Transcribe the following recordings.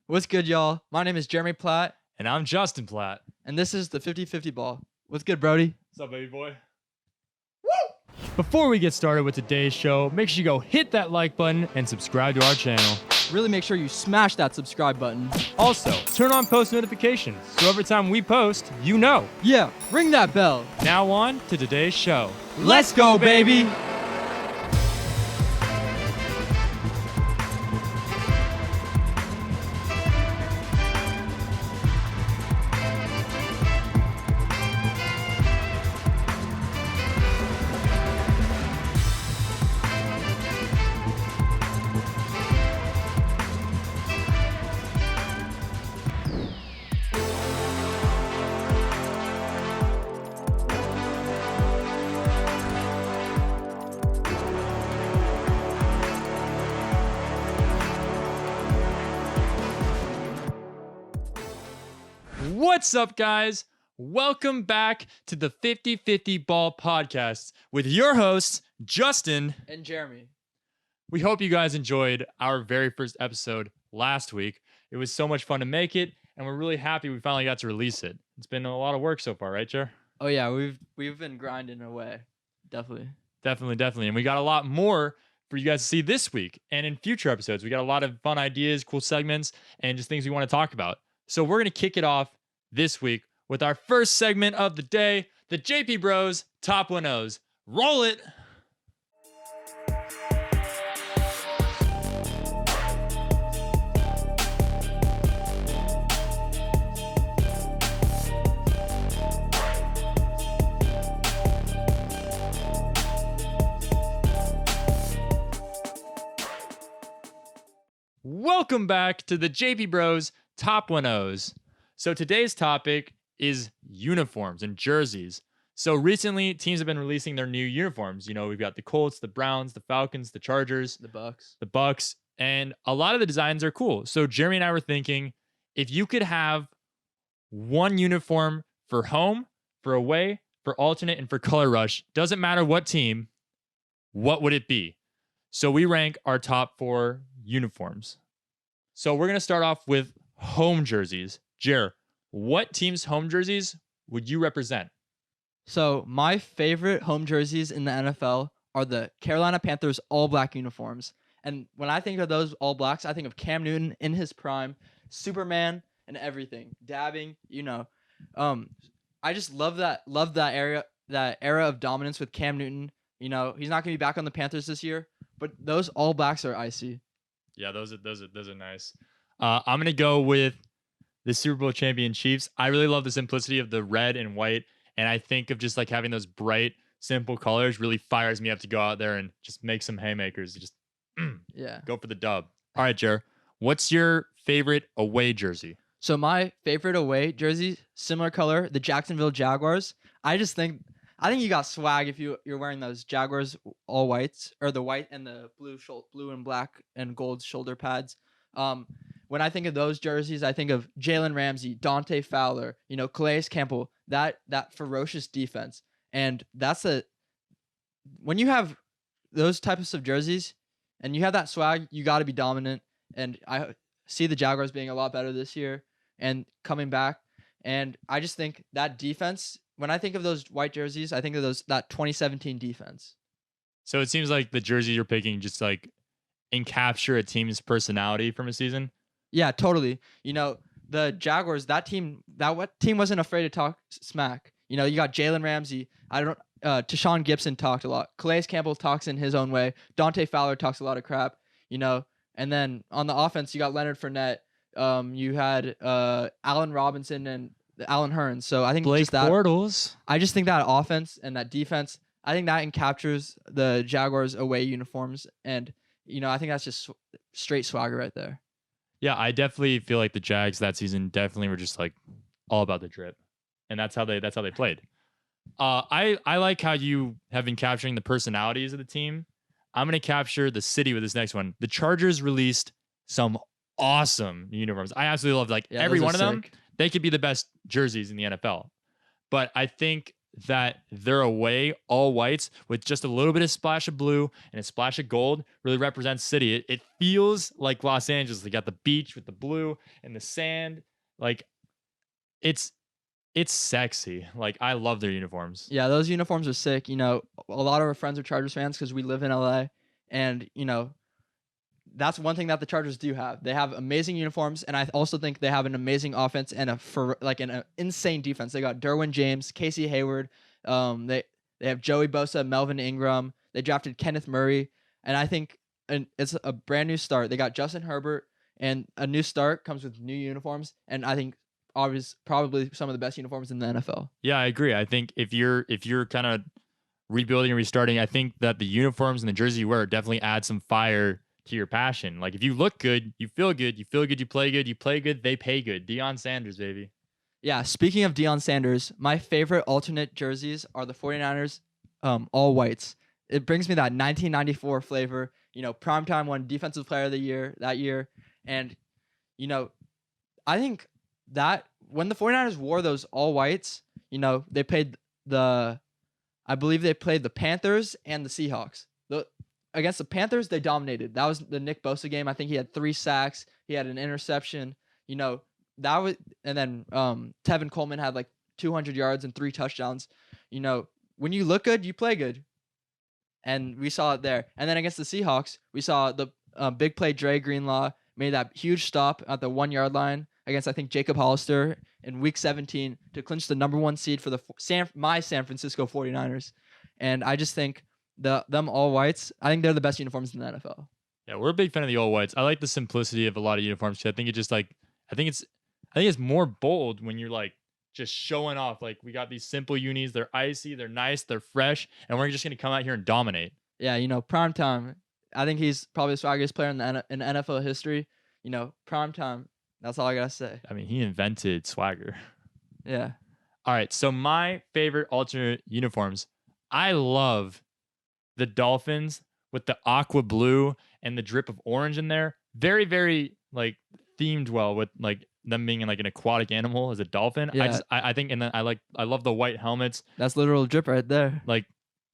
What's good, y'all? My name is Jeremy Platt, And I'm Justin Platt. and this is the 50-50 ball. What's good, Brody? What's up, baby boy? Woo! Before we get started with today's show, make sure you go hit that like button and subscribe to our channel. Really make sure you smash that subscribe button. Also, turn on post notifications so every time we post, you know. Yeah, ring that bell. Now on to today's show. Let's go, baby! What's up, guys? Welcome back to the 50-50 Ball podcast with your hosts, Justin And Jeremy. We hope you guys enjoyed our very first episode last week. It was so much fun to make it, and we're really happy we finally got to release it. It's been a lot of work so far, right, Jer? Oh yeah, we've been grinding away. Definitely. Definitely. And we got a lot more for you guys to see this week and in future episodes. We got a lot of fun ideas, cool segments, and just things we want to talk about. So we're going to kick it off this week with our first segment of the day, the JP Bros Top 1-0s. Roll it! Welcome back to the JP Bros Top 1-0s. So today's topic is uniforms and jerseys. So recently, teams have been releasing their new uniforms. You know, we've got the Colts, the Browns, the Falcons, the Chargers, The Bucks, and a lot of the designs are cool. So Jeremy and I were thinking, if you could have one uniform for home, for away, for alternate, and for color rush, doesn't matter what team, what would it be? So we rank our top 4 uniforms. So we're going to start off with home jerseys. Jer, what team's home jerseys would you represent? So my favorite home jerseys in the NFL are the Carolina Panthers all-black uniforms. And when I think of those all-blacks, I think of Cam Newton in his prime, Superman, and everything. Dabbing, you know. I just love that era of dominance with Cam Newton. You know, he's not going to be back on the Panthers this year, but those all-blacks are icy. Yeah, those are nice. I'm going to go with the Super Bowl champion Chiefs. I really love the simplicity of the red and white. And I think of just like having those bright, simple colors really fires me up to go out there and just make some haymakers. Just go for the dub. All right, Jer, what's your favorite away jersey? So my favorite away jersey, similar color, the Jacksonville Jaguars. I think you got swag if you're wearing those Jaguars all whites, or the white and the blue and black and gold shoulder pads. When I think of those jerseys, I think of Jalen Ramsey, Dante Fowler, you know, Calais Campbell, that ferocious defense. And when you have those types of jerseys and you have that swag, you got to be dominant. And I see the Jaguars being a lot better this year and coming back. And I just think that defense, when I think of those white jerseys, I think of that 2017 defense. So it seems like the jersey you're picking just like encapture a team's personality from a season. Yeah, totally. You know, the Jaguars, that team wasn't afraid to talk smack. You know, you got Jalen Ramsey. Tashawn Gibson talked a lot. Calais Campbell talks in his own way. Dante Fowler talks a lot of crap, you know. And then on the offense, you got Leonard Fournette. You had Allen Robinson and Allen Hearns. So I think Blake Bortles. I just think that offense and that defense, I think that encaptures the Jaguars away uniforms. And, you know, I think that's just straight swagger right there. Yeah, I definitely feel like the Jags that season definitely were just like all about the drip, and that's how they played. I like how you have been capturing the personalities of the team. I'm gonna capture the city with this next one. The Chargers released some awesome uniforms. I absolutely love every one of them. They could be the best jerseys in the NFL, but I think that they're away all whites with just a little bit of splash of blue and a splash of gold really represents city. It feels like Los Angeles. They got the beach with the blue and the sand. Like it's sexy. Like I love their uniforms. Yeah, those uniforms are sick. You know, a lot of our friends are Chargers fans because we live in LA, and you know, that's one thing that the Chargers do have. They have amazing uniforms, and I also think they have an amazing offense and an insane defense. They got Derwin James, Casey Hayward. They have Joey Bosa, Melvin Ingram. They drafted Kenneth Murray, and I think it's a brand new start. They got Justin Herbert, and a new start comes with new uniforms, and I think obviously probably some of the best uniforms in the NFL. Yeah, I agree. I think if you're kind of rebuilding and restarting, I think that the uniforms and the jersey you wear definitely add some fire to your passion. Like if you look good, you feel good, you play good, they pay good. Deion Sanders, baby. Yeah, speaking of Deion Sanders, my favorite alternate jerseys are the 49ers all whites. It brings me that 1994 flavor. You know, primetime won defensive player of the year that year. And, you know, I think that when the 49ers wore those all whites, you know, I believe they played the Panthers and the Seahawks. Against the Panthers, they dominated. That was the Nick Bosa game. I think he had 3 sacks. He had an interception. You know, and then Tevin Coleman had like 200 yards and 3 touchdowns. You know, when you look good, you play good. And we saw it there. And then against the Seahawks, we saw the big play Dre Greenlaw made that huge stop at the 1-yard line against, I think, Jacob Hollister in Week 17 to clinch the number 1 seed for the my San Francisco 49ers. And I just think them all whites, I think they're the best uniforms in the NFL. Yeah, we're a big fan of the all whites. I like the simplicity of a lot of uniforms. I think it's more bold when you're like just showing off. Like we got these simple unis, they're icy, they're nice, they're fresh, and we're just gonna come out here and dominate. Yeah, you know, primetime. I think he's probably the swaggiest player in NFL history. You know, primetime. That's all I gotta say. I mean, he invented swagger. Yeah. All right, so my favorite alternate uniforms. I love the Dolphins with the aqua blue and the drip of orange in there. Very, very like themed well with like them being in like an aquatic animal as a dolphin. Yeah. I think, and then I love the white helmets. That's literal drip right there. Like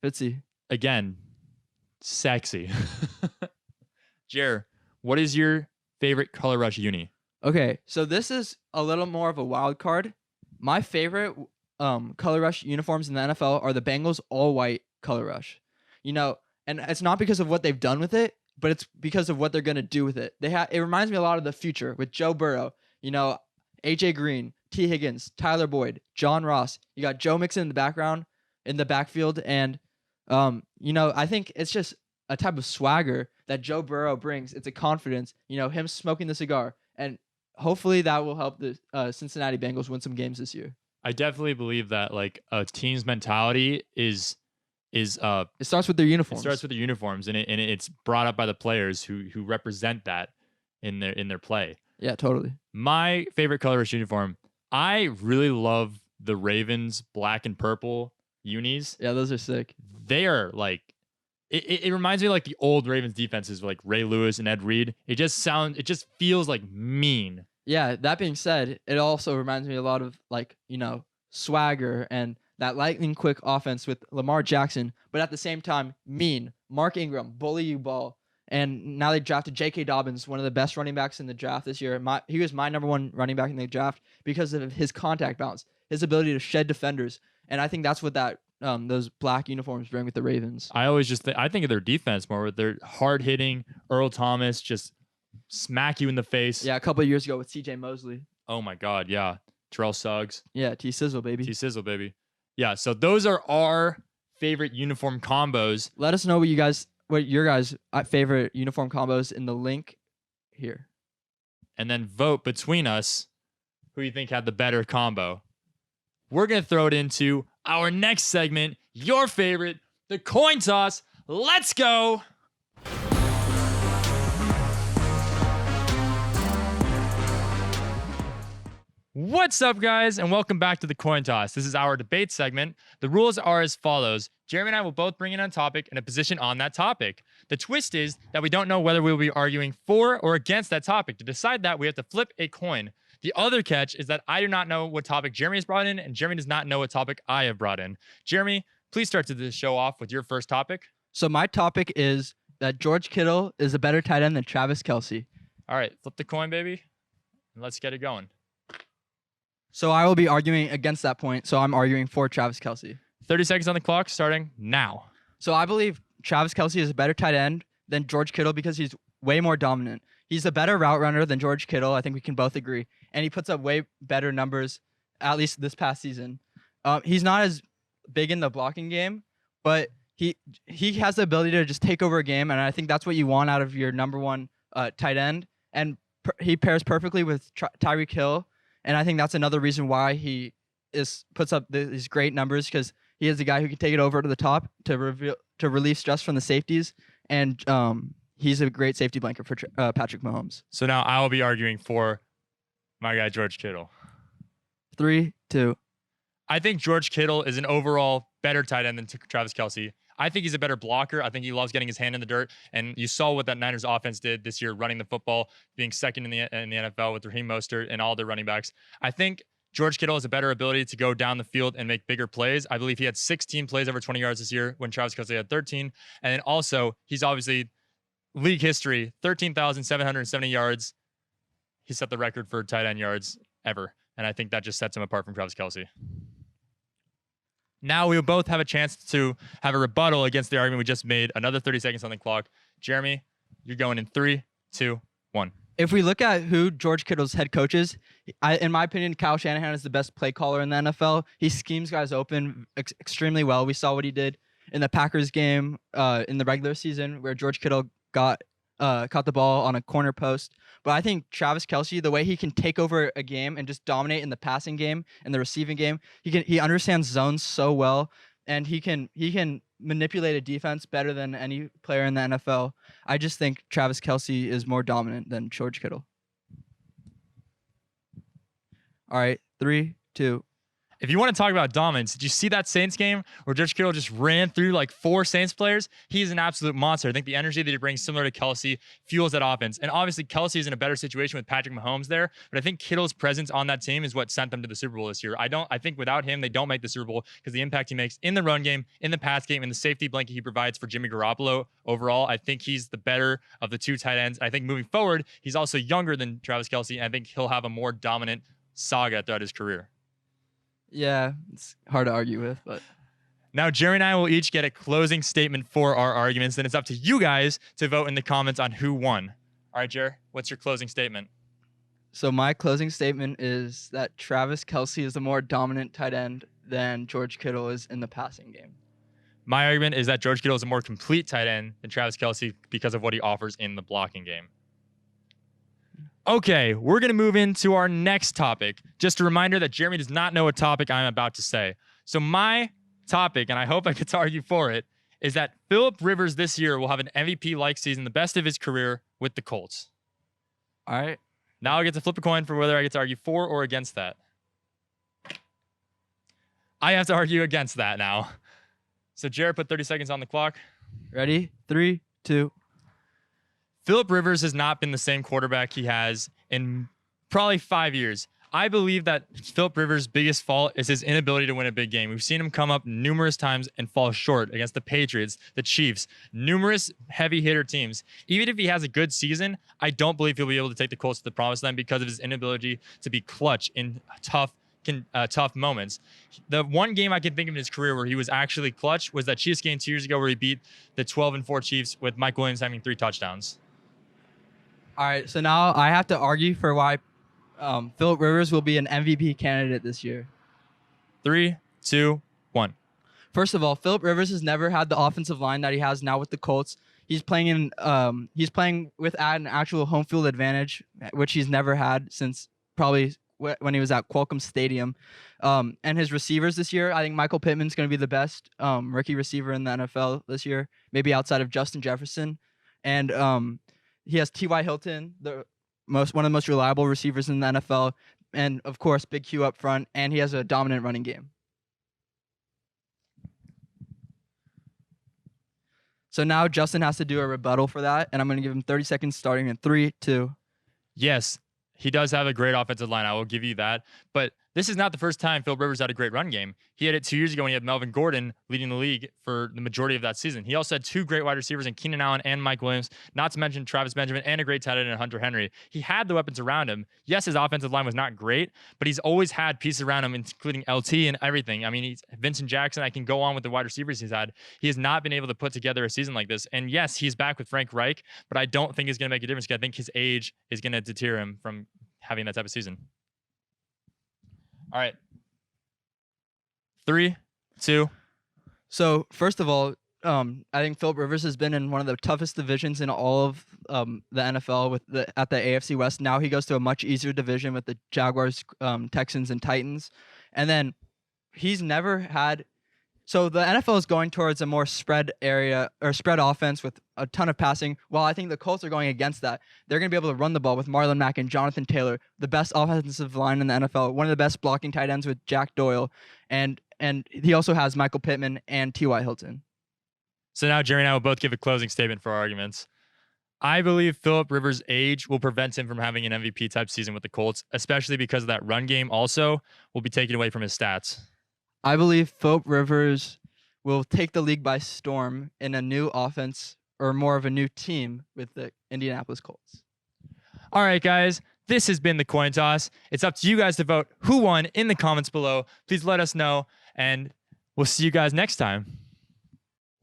Fitzy. Again, sexy. Jer, what is your favorite color rush uni? Okay, so this is a little more of a wild card. My favorite color rush uniforms in the NFL are the Bengals all white color rush. You know, and it's not because of what they've done with it, but it's because of what they're going to do with it. It reminds me a lot of the future with Joe Burrow, you know, AJ Green, T. Higgins, Tyler Boyd, John Ross. You got Joe Mixon in the background, in the backfield. And, you know, I think it's just a type of swagger that Joe Burrow brings. It's a confidence, you know, him smoking the cigar. And hopefully that will help the Cincinnati Bengals win some games this year. I definitely believe that like a team's mentality is it starts with their uniforms. It starts with their uniforms, and it's brought up by the players who represent that in their play. Yeah, totally. My favorite color rush uniform. I really love the Ravens black and purple unis. Yeah, those are sick. They are like it reminds me of like the old Ravens defenses with like Ray Lewis and Ed Reed. It just feels like mean. Yeah, that being said, it also reminds me a lot of like, you know, swagger and that lightning quick offense with Lamar Jackson, but at the same time, mean. Mark Ingram, bully you ball. And now they drafted J.K. Dobbins, one of the best running backs in the draft this year. He was my number 1 running back in the draft because of his contact bounce, his ability to shed defenders. And I think that's what those black uniforms bring with the Ravens. I always just I think of their defense more with their hard hitting Earl Thomas, just smack you in the face. Yeah, a couple of years ago with C.J. Mosley. Oh my God, yeah. Terrell Suggs. Yeah, T-Sizzle, baby. T-Sizzle, baby. Yeah, so those are our favorite uniform combos. Let us know what your guys' favorite uniform combos in the link here. And then vote between us who you think had the better combo. We're going to throw it into our next segment, your favorite, the coin toss. Let's go. What's up, guys, and welcome back to the coin toss. This is our debate segment. The rules are as follows. Jeremy and I will both bring in a topic and a position on that topic. The twist is that we don't know whether we will be arguing for or against that topic. To decide that, we have to flip a coin. The other catch is that I do not know what topic Jeremy has brought in, and Jeremy does not know what topic I have brought in. Jeremy, please start to the show off with your first topic. So my topic is that George Kittle is a better tight end than Travis Kelce. All right, flip the coin, baby, and let's get it going. So I will be arguing against that point. So I'm arguing for Travis Kelce. 30 seconds on the clock, starting now. So I believe Travis Kelce is a better tight end than George Kittle because he's way more dominant. He's a better route runner than George Kittle. I think we can both agree. And he puts up way better numbers, at least this past season. He's not as big in the blocking game, but he has the ability to just take over a game, and I think that's what you want out of your number one tight end. And he pairs perfectly with Tyreek Hill, and I think that's another reason why he puts up these great numbers, because he is a guy who can take it over to the top to relieve stress from the safeties, and he's a great safety blanket for Patrick Mahomes. So now I will be arguing for my guy, George Kittle. 3, 2. I think George Kittle is an overall better tight end than Travis Kelce. I think he's a better blocker. I think he loves getting his hand in the dirt. And you saw what that Niners offense did this year, running the football, being second in the NFL with Raheem Mostert and all their running backs. I think George Kittle has a better ability to go down the field and make bigger plays. I believe he had 16 plays over 20 yards this year when Travis Kelce had 13. And then also, he's obviously league history, 13,770 yards. He set the record for tight end yards ever. And I think that just sets him apart from Travis Kelce. Now we will both have a chance to have a rebuttal against the argument we just made. Another 30 seconds on the clock. Jeremy, you're going in 3, 2, 1. If we look at who George Kittle's head coach is, in my opinion, Kyle Shanahan is the best play caller in the NFL. He schemes guys open extremely well. We saw what he did in the Packers game in the regular season, where George Kittle caught the ball on a corner post. But I think Travis Kelce, the way he can take over a game and just dominate in the passing game and the receiving game, he understands zones so well, and he can manipulate a defense better than any player in the NFL. I just think Travis Kelce is more dominant than George Kittle. All right, 3, 2. If you want to talk about dominance, did you see that Saints game where George Kittle just ran through like 4 Saints players? He's an absolute monster. I think the energy that he brings, similar to Kelce, fuels that offense. And obviously, Kelce is in a better situation with Patrick Mahomes there, but I think Kittle's presence on that team is what sent them to the Super Bowl this year. I think without him, they don't make the Super Bowl, because the impact he makes in the run game, in the pass game, and the safety blanket he provides for Jimmy Garoppolo overall. I think he's the better of the 2 tight ends. I think moving forward, he's also younger than Travis Kelce, and I think he'll have a more dominant saga throughout his career. Yeah, it's hard to argue with, but now Jerry and I will each get a closing statement for our arguments, and it's up to you guys to vote in the comments on who won. All right, Jerry, what's your closing statement? So my closing statement is that Travis Kelce is a more dominant tight end than George Kittle is in the passing game. My argument is that George Kittle is a more complete tight end than Travis Kelce because of what he offers in the blocking game. Okay, we're going to move into our next topic. Just a reminder that Jeremy does not know a topic I'm about to say. So my topic, and I hope I get to argue for it, is that Phillip Rivers this year will have an MVP-like season, the best of his career with the Colts. All right. Now I get to flip a coin for whether I get to argue for or against that. I have to argue against that now. So Jared, put 30 seconds on the clock. Ready? 3, 2. Phillip Rivers has not been the same quarterback he has in probably 5 years. I believe that Phillip Rivers' biggest fault is his inability to win a big game. We've seen him come up numerous times and fall short against the Patriots, the Chiefs, numerous heavy hitter teams. Even if he has a good season, I don't believe he'll be able to take the Colts to the promised land because of his inability to be clutch in tough moments. The one game I can think of in his career where he was actually clutch was that Chiefs game 2 years ago where he beat the 12-4 Chiefs with Mike Williams having 3 touchdowns. All right, so now I have to argue for why Phillip Rivers will be an MVP candidate this year. 3, 2, 1. First of all, Phillip Rivers has never had the offensive line that he has now with the Colts. He's playing with an actual home field advantage, which he's never had since probably when he was at Qualcomm Stadium. And his receivers this year, I think Michael Pittman's going to be the best rookie receiver in the NFL this year, maybe outside of Justin Jefferson. And he has T.Y. Hilton, one of the most reliable receivers in the NFL, and of course Big Q up front, and he has a dominant running game. So now Justin has to do a rebuttal for that, and I'm going to give him 30 seconds starting in 3, 2. Yes, He does have a great offensive line. I will give you that. But this is not the first time Philip Rivers had a great run game. He had it 2 years ago when he had Melvin Gordon leading the league for the majority of that season. He also had two great wide receivers in Keenan Allen and Mike Williams, not to mention Travis Benjamin and a great tight end in Hunter Henry. He had the weapons around him. Yes, his offensive line was not great, but he's always had pieces around him, including LT and everything. I mean, he's Vincent Jackson. I can go on with the wide receivers he's had. He has not been able to put together a season like this. And yes, he's back with Frank Reich, but I don't think he's going to make a difference because I think his age is going to deter him from having that type of season. All right. 3, 2. So first of all, I think Philip Rivers has been in one of the toughest divisions in all of the NFL at the AFC West. Now he goes to a much easier division with the Jaguars, Texans, and Titans. And then he's never had. So the NFL is going towards a more spread area or spread offense with a ton of passing. While I think the Colts are going against that. They're going to be able to run the ball with Marlon Mack and Jonathan Taylor, the best offensive line in the NFL, one of the best blocking tight ends with Jack Doyle, and he also has Michael Pittman and T.Y. Hilton. So now Jerry and I will both give a closing statement for our arguments. I believe Philip Rivers' age will prevent him from having an MVP type season with the Colts, especially because of that run game also will be taken away from his stats. I believe Philip Rivers will take the league by storm in a new offense or more of a new team with the Indianapolis Colts. All right, guys. This has been the coin toss. It's up to you guys to vote who won in the comments below. Please let us know, and we'll see you guys next time.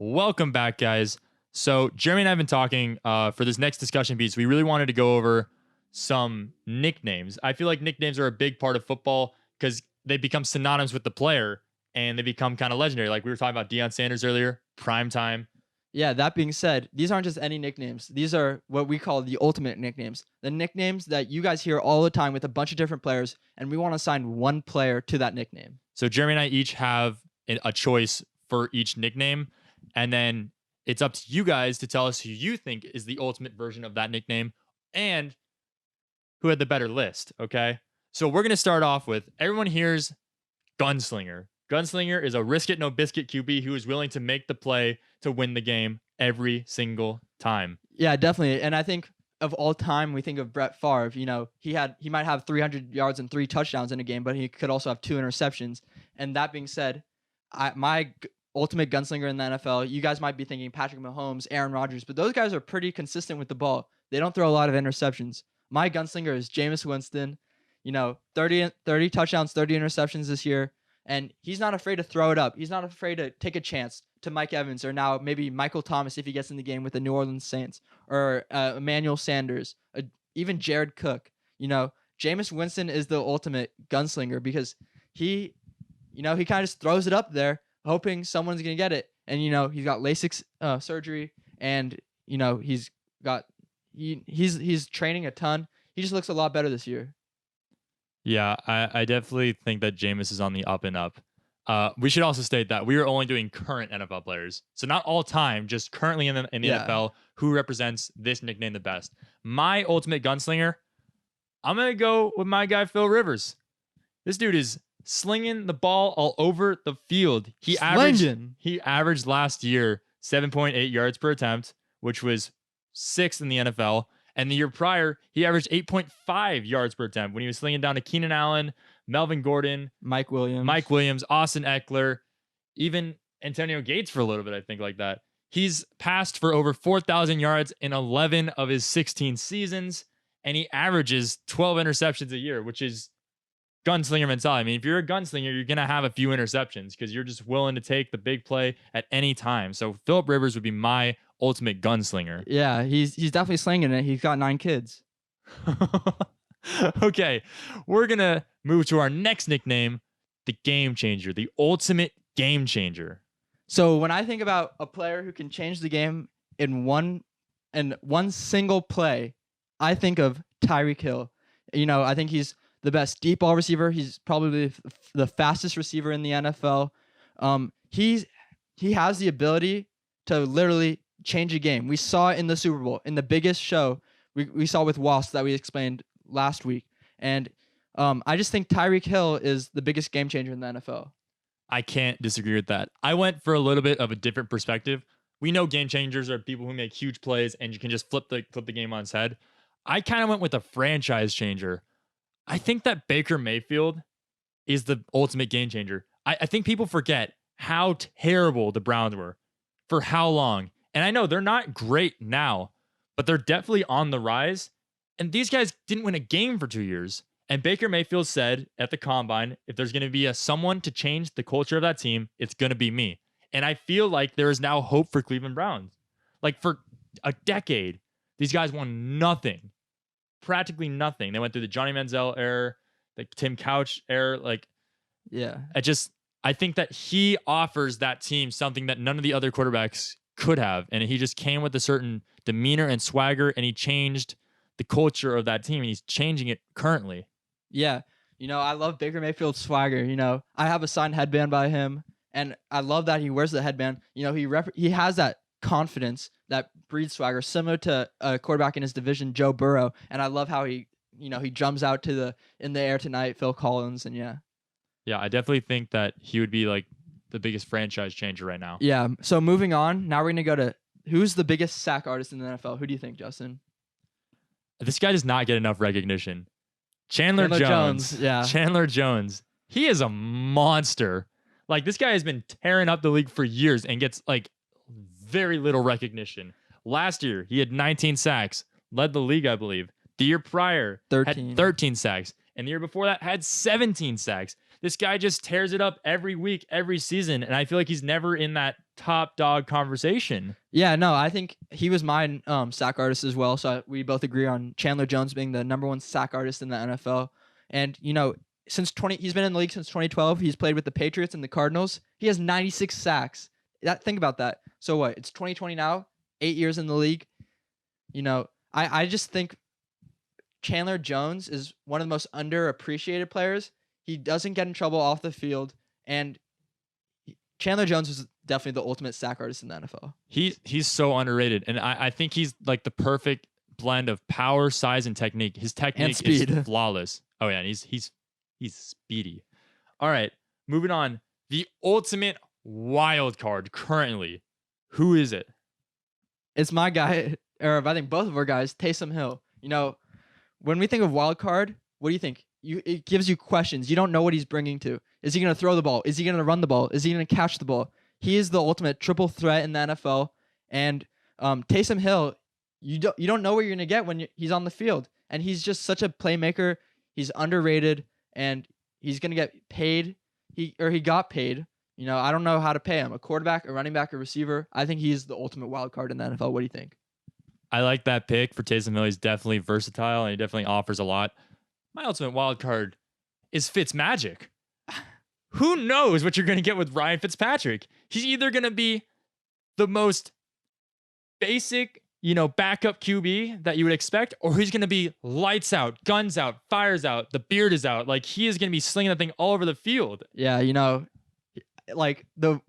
Welcome back, guys. So Jeremy and I have been talking for this next discussion piece. We really wanted to go over some nicknames. I feel like nicknames are a big part of football because they become synonymous with the player and they become kind of legendary. Like we were talking about Deion Sanders earlier, prime time. Yeah, that being said, these aren't just any nicknames. These are what we call the ultimate nicknames. The nicknames that you guys hear all the time with a bunch of different players, and we want to assign one player to that nickname. So Jeremy and I each have a choice for each nickname, and then it's up to you guys to tell us who you think is the ultimate version of that nickname and who had the better list, okay? So we're going to start off with, everyone here's Gunslinger. Gunslinger is a risk-it-no-biscuit QB who is willing to make the play to win the game every single time. Yeah, definitely. And I think of all time, we think of Brett Favre. You know, he might have 300 yards and 3 touchdowns in a game, but he could also have 2 interceptions. And that being said, my ultimate gunslinger in the NFL, you guys might be thinking Patrick Mahomes, Aaron Rodgers, but those guys are pretty consistent with the ball. They don't throw a lot of interceptions. My gunslinger is Jameis Winston. You know, 30 touchdowns, 30 interceptions this year. And he's not afraid to throw it up. He's not afraid to take a chance to Mike Evans or now maybe Michael Thomas if he gets in the game with the New Orleans Saints or Emmanuel Sanders, even Jared Cook. You know, Jameis Winston is the ultimate gunslinger because he kind of just throws it up there hoping someone's going to get it. And, you know, he's got LASIK surgery and, you know, he's training a ton. He just looks a lot better this year. Yeah, I definitely think that Jameis is on the up and up. We should also state that we are only doing current NFL players. So not all time, just currently in the NFL, who represents this nickname the best. My ultimate gunslinger, I'm going to go with my guy, Phil Rivers. This dude is slinging the ball all over the field. He averaged last year 7.8 yards per attempt, which was 6th in the NFL. And the year prior, he averaged 8.5 yards per attempt when he was slinging down to Keenan Allen, Melvin Gordon, Mike Williams, Austin Eckler, even Antonio Gates for a little bit, I think, like that. He's passed for over 4,000 yards in 11 of his 16 seasons, and he averages 12 interceptions a year, which is gunslinger mentality. I mean, if you're a gunslinger, you're going to have a few interceptions because you're just willing to take the big play at any time. So Philip Rivers would be my ultimate gunslinger. Yeah, he's definitely slinging it. He's got 9 kids. Okay, we're going to move to our next nickname, the Game Changer, the ultimate game changer. So when I think about a player who can change the game in one single play, I think of Tyreek Hill. You know, I think he's the best deep ball receiver. He's probably the fastest receiver in the NFL. He has the ability to literally change a game. We saw it in the Super Bowl, in the biggest show. We saw with Wasp that we explained last week. And I just think Tyreek Hill is the biggest game changer in the NFL. I can't disagree with that. I went for a little bit of a different perspective. We know game changers are people who make huge plays and you can just flip the game on its head. I kind of went with a franchise changer. I think that Baker Mayfield is the ultimate game changer. I think people forget how terrible the Browns were for how long. And I know they're not great now, but they're definitely on the rise. And these guys didn't win a game for 2 years. And Baker Mayfield said at the combine, if there's going to be someone to change the culture of that team, it's going to be me. And I feel like there is now hope for Cleveland Browns. Like for a decade, these guys won nothing, practically nothing. They went through the Johnny Manziel era, the Tim Couch era. Like, Yeah. I think that he offers that team something that none of the other quarterbacks could have. And he just came with a certain demeanor and swagger, and he changed the culture of that team, and he's changing it currently. Yeah. I love Baker Mayfield's swagger. I have a signed headband by him, and I love that he wears the headband. He has that confidence that breeds swagger, similar to a quarterback in his division, Joe Burrow. And I love how he jumps out in the air tonight, Phil Collins, and yeah. Yeah, I definitely think that he would be like the biggest franchise changer right now. Yeah. So moving on, now we're gonna go to who's the biggest sack artist in the NFL. Who do you think, Justin? This guy does not get enough recognition. Chandler Jones. Yeah. Chandler Jones. He is a monster. Like, this guy has been tearing up the league for years and gets like very little recognition. Last year, he had 19 sacks, led the league, I believe. The year prior, 13. had 13 sacks. And the year before that, had 17 sacks. This guy just tears it up every week, every season. And I feel like he's never in that top dog conversation. Yeah, no, I think he was my sack artist as well. So we both agree on Chandler Jones being the number one sack artist in the NFL. And, he's been in the league since 2012. He's played with the Patriots and the Cardinals. He has 96 sacks. Think about that. So what? It's 2020 now, 8 years in the league. I just think Chandler Jones is one of the most underappreciated players. He doesn't get in trouble off the field, and Chandler Jones is definitely the ultimate sack artist in the NFL. He's so underrated, and I think he's like the perfect blend of power, size, and technique. His technique is flawless. Oh yeah, and he's speedy. All right, moving on. The ultimate wild card currently. Who is it? It's my guy, or I think both of our guys, Taysom Hill. When we think of wild card, what do you think? It gives you questions. You don't know what he's bringing to. Is he going to throw the ball? Is he going to run the ball? Is he going to catch the ball? He is the ultimate triple threat in the NFL. And Taysom Hill, you don't know what you're going to get when he's on the field. And he's just such a playmaker. He's underrated, and he's going to get paid. He got paid. I don't know how to pay him. A quarterback, a running back, a receiver. I think he's the ultimate wild card in the NFL. What do you think? I like that pick for Taysom Hill. He's definitely versatile, and he definitely offers a lot. My ultimate wild card is Fitzmagic. Who knows what you're going to get with Ryan Fitzpatrick? He's either going to be the most basic, backup QB that you would expect, or he's going to be lights out, guns out, fires out, the beard is out. Like, he is going to be slinging that thing all over the field. Yeah,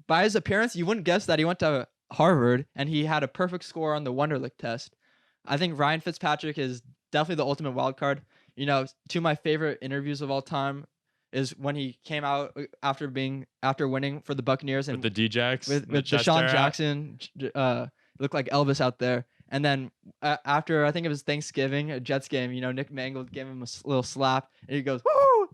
by his appearance, you wouldn't guess that he went to Harvard and he had a perfect score on the Wonderlic test. I think Ryan Fitzpatrick is definitely the ultimate wild card. Two of my favorite interviews of all time is when he came out after winning for the Buccaneers and with the D-Jacks, with Deshaun Jackson, looked like Elvis out there. And then after, I think it was Thanksgiving, a Jets game, Nick Mangold gave him a little slap, and he goes, "Woo!"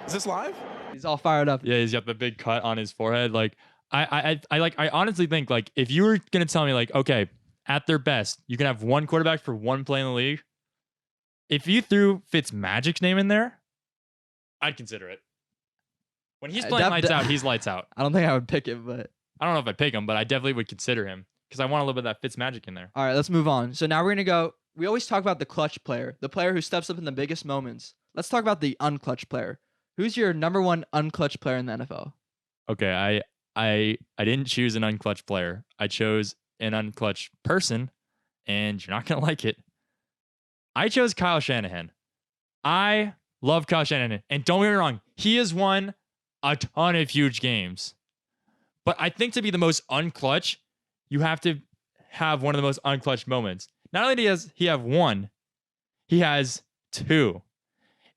Is this live? He's all fired up. Yeah, he's got the big cut on his forehead. Like, I honestly think, like, if you were gonna tell me, like, okay, at their best, you can have one quarterback for one play in the league. If you threw Fitzmagic's name in there, I'd consider it. When he's playing lights out, he's lights out. I don't think I would pick him, but I don't know if I'd pick him, but I definitely would consider him because I want a little bit of that Fitzmagic in there. All right, let's move on. So now we're gonna go. We always talk about the clutch player, the player who steps up in the biggest moments. Let's talk about the unclutch player. Who's your number one unclutch player in the NFL? Okay, I didn't choose an unclutch player. I chose an unclutch person, and you're not gonna like it. I chose Kyle Shanahan. I love Kyle Shanahan, and don't get me wrong, he has won a ton of huge games. But I think to be the most unclutch, you have to have one of the most unclutch moments. Not only does he have one, he has two.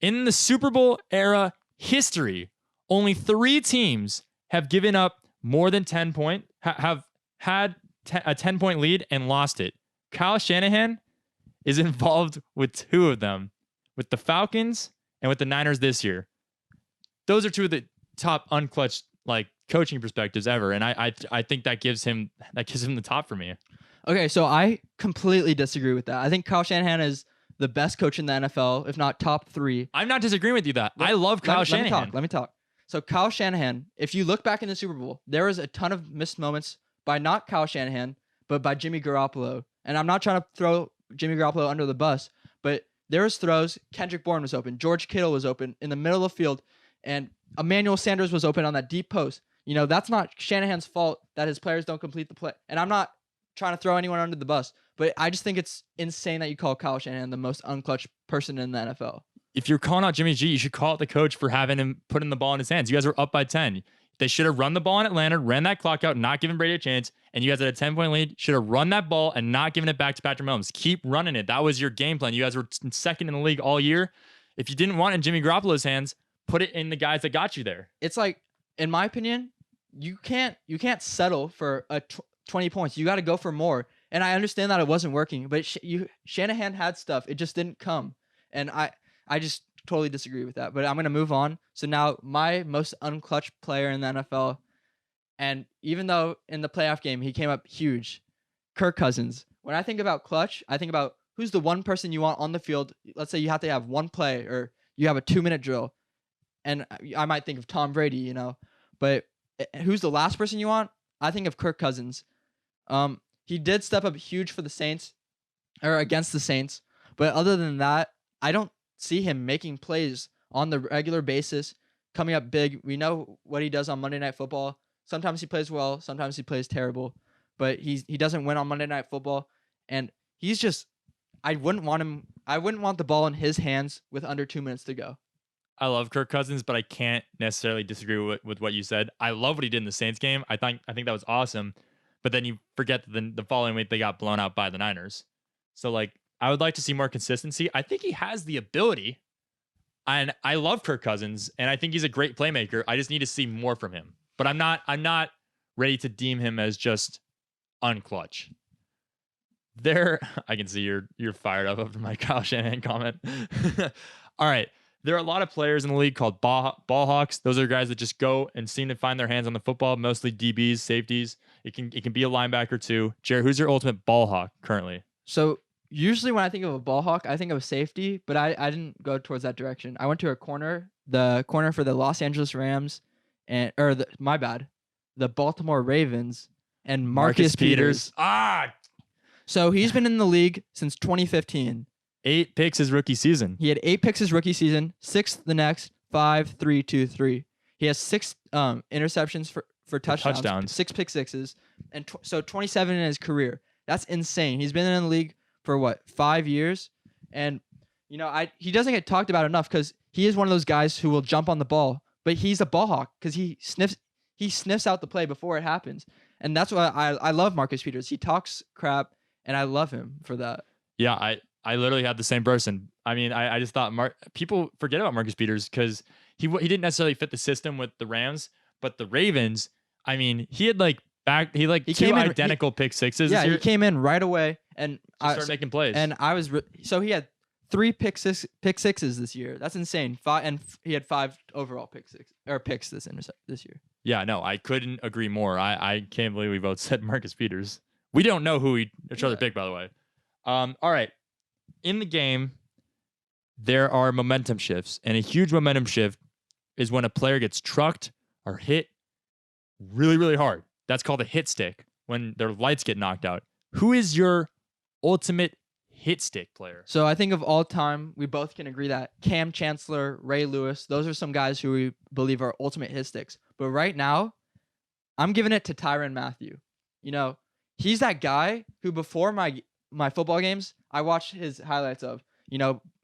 In the Super Bowl era history, only 3 teams have given up more than 10 points, have had a 10-point lead and lost it. Kyle Shanahan is involved with 2 of them, with the Falcons and with the Niners this year. Those are 2 of the top unclutched like coaching perspectives ever, and I think that gives him the top for me. Okay, so I completely disagree with that. I think Kyle Shanahan is the best coach in the NFL, if not top 3. I'm not disagreeing with you that. I love Kyle Shanahan. Let me talk. So Kyle Shanahan, if you look back in the Super Bowl, there was a ton of missed moments by not Kyle Shanahan, but by Jimmy Garoppolo. And I'm not trying to throw Jimmy Garoppolo under the bus, but there was throws. Kendrick Bourne was open. George Kittle was open in the middle of the field, and Emmanuel Sanders was open on that deep post. That's not Shanahan's fault that his players don't complete the play. And I'm not trying to throw anyone under the bus, but I just think it's insane that you call Kyle Shanahan the most unclutched person in the NFL. If you're calling out Jimmy G, you should call out the coach for having him putting the ball in his hands. You guys were up by 10. They should have run the ball in Atlanta, ran that clock out, not giving Brady a chance, and you guys had a 10-point lead. Should have run that ball and not given it back to Patrick Mahomes. Keep running it. That was your game plan. You guys were second in the league all year. If you didn't want it in Jimmy Garoppolo's hands, put it in the guys that got you there. It's like, in my opinion, you can't settle for 20 points. You got to go for more. And I understand that it wasn't working, but Shanahan had stuff. It just didn't come. And I just totally disagree with that. But I'm going to move on. So now my most unclutched player in the NFL, and even though in the playoff game he came up huge, Kirk Cousins. When I think about clutch, I think about who's the one person you want on the field. Let's say you have to have one play or you have a 2-minute drill. And I might think of Tom Brady, but who's the last person you want? I think of Kirk Cousins. He did step up huge for the Saints, or against the Saints. But other than that, I don't see him making plays on the regular basis, coming up big. We know what he does on Monday Night Football. Sometimes he plays well, sometimes he plays terrible. But he doesn't win on Monday Night Football. And he's just, I wouldn't want the ball in his hands with under 2 minutes to go. I love Kirk Cousins, but I can't necessarily disagree with what you said. I love what he did in the Saints game. I think that was awesome. But then you forget that the following week they got blown out by the Niners. So I would like to see more consistency. I think he has the ability, and I love Kirk Cousins, and I think he's a great playmaker. I just need to see more from him. But I'm not ready to deem him as just unclutch. I can see you're fired up after my Kyle Shanahan comment. All right. There are a lot of players in the league called ball hawks. Those are guys that just go and seem to find their hands on the football, mostly DBs, safeties. It can be a linebacker too. Jared, who's your ultimate ball hawk currently? So usually when I think of a ball hawk, I think of a safety, but I didn't go towards that direction. I went to a corner, the corner for the Los Angeles Rams, the Baltimore Ravens, and Marcus Peters. So he's been in the league since 2015. 8 picks his rookie season. He had 8 picks his rookie season, 6 the next, 5, 3, 2, 3. He has 6 interceptions for touchdowns, 6 pick sixes, and so 27 in his career. That's insane. He's been in the league for 5 years, and he doesn't get talked about enough because he is one of those guys who will jump on the ball, but he's a ball hawk because he sniffs out the play before it happens, and that's why I love Marcus Peters. He talks crap, and I love him for that. Yeah, I literally had the same person. I mean, I just thought people forget about Marcus Peters because he didn't necessarily fit the system with the Rams, but the Ravens, I mean, he had he 2 identical pick sixes. Yeah, he came in right away and started making plays. And so he had 3 pick sixes this year. That's insane. And he had 5 overall picks this year. Yeah, no, I couldn't agree more. I can't believe we both said Marcus Peters. We don't know who each other picked, by the way. All right. In the game, there are momentum shifts, and a huge momentum shift is when a player gets trucked or hit really, really hard. That's called a hit stick when their lights get knocked out. Who is your ultimate hit stick player? So I think of all time, we both can agree that Cam Chancellor, Ray Lewis, those are some guys who we believe are ultimate hit sticks. But right now, I'm giving it to Tyrann Mathieu. He's that guy who before my football games, I watched his highlights of,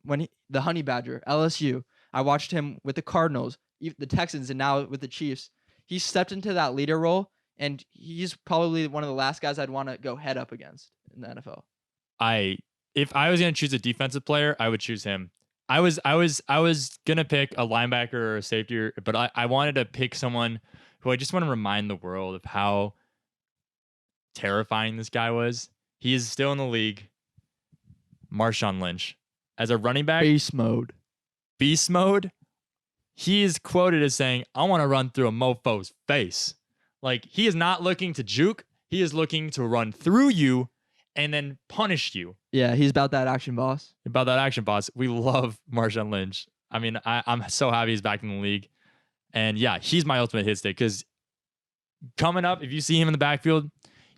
when the Honey Badger, LSU. I watched him with the Cardinals, the Texans, and now with the Chiefs. He stepped into that leader role, and he's probably one of the last guys I'd want to go head up against in the NFL. If I was going to choose a defensive player, I would choose him. I was going to pick a linebacker or a safety, but I wanted to pick someone who I just want to remind the world of how terrifying this guy was? He is still in the league. Marshawn Lynch. As a running back, Beast mode. beast mode, he is quoted as saying, I want to run through a mofo's face. Like, he is not looking to juke. He is looking to run through you and then punish you. Yeah, he's about that action, boss. About that action, boss. We love Marshawn Lynch. I mean, I'm so happy he's back in the league. And yeah, he's my ultimate hit stick because coming up, if you see him in the backfield,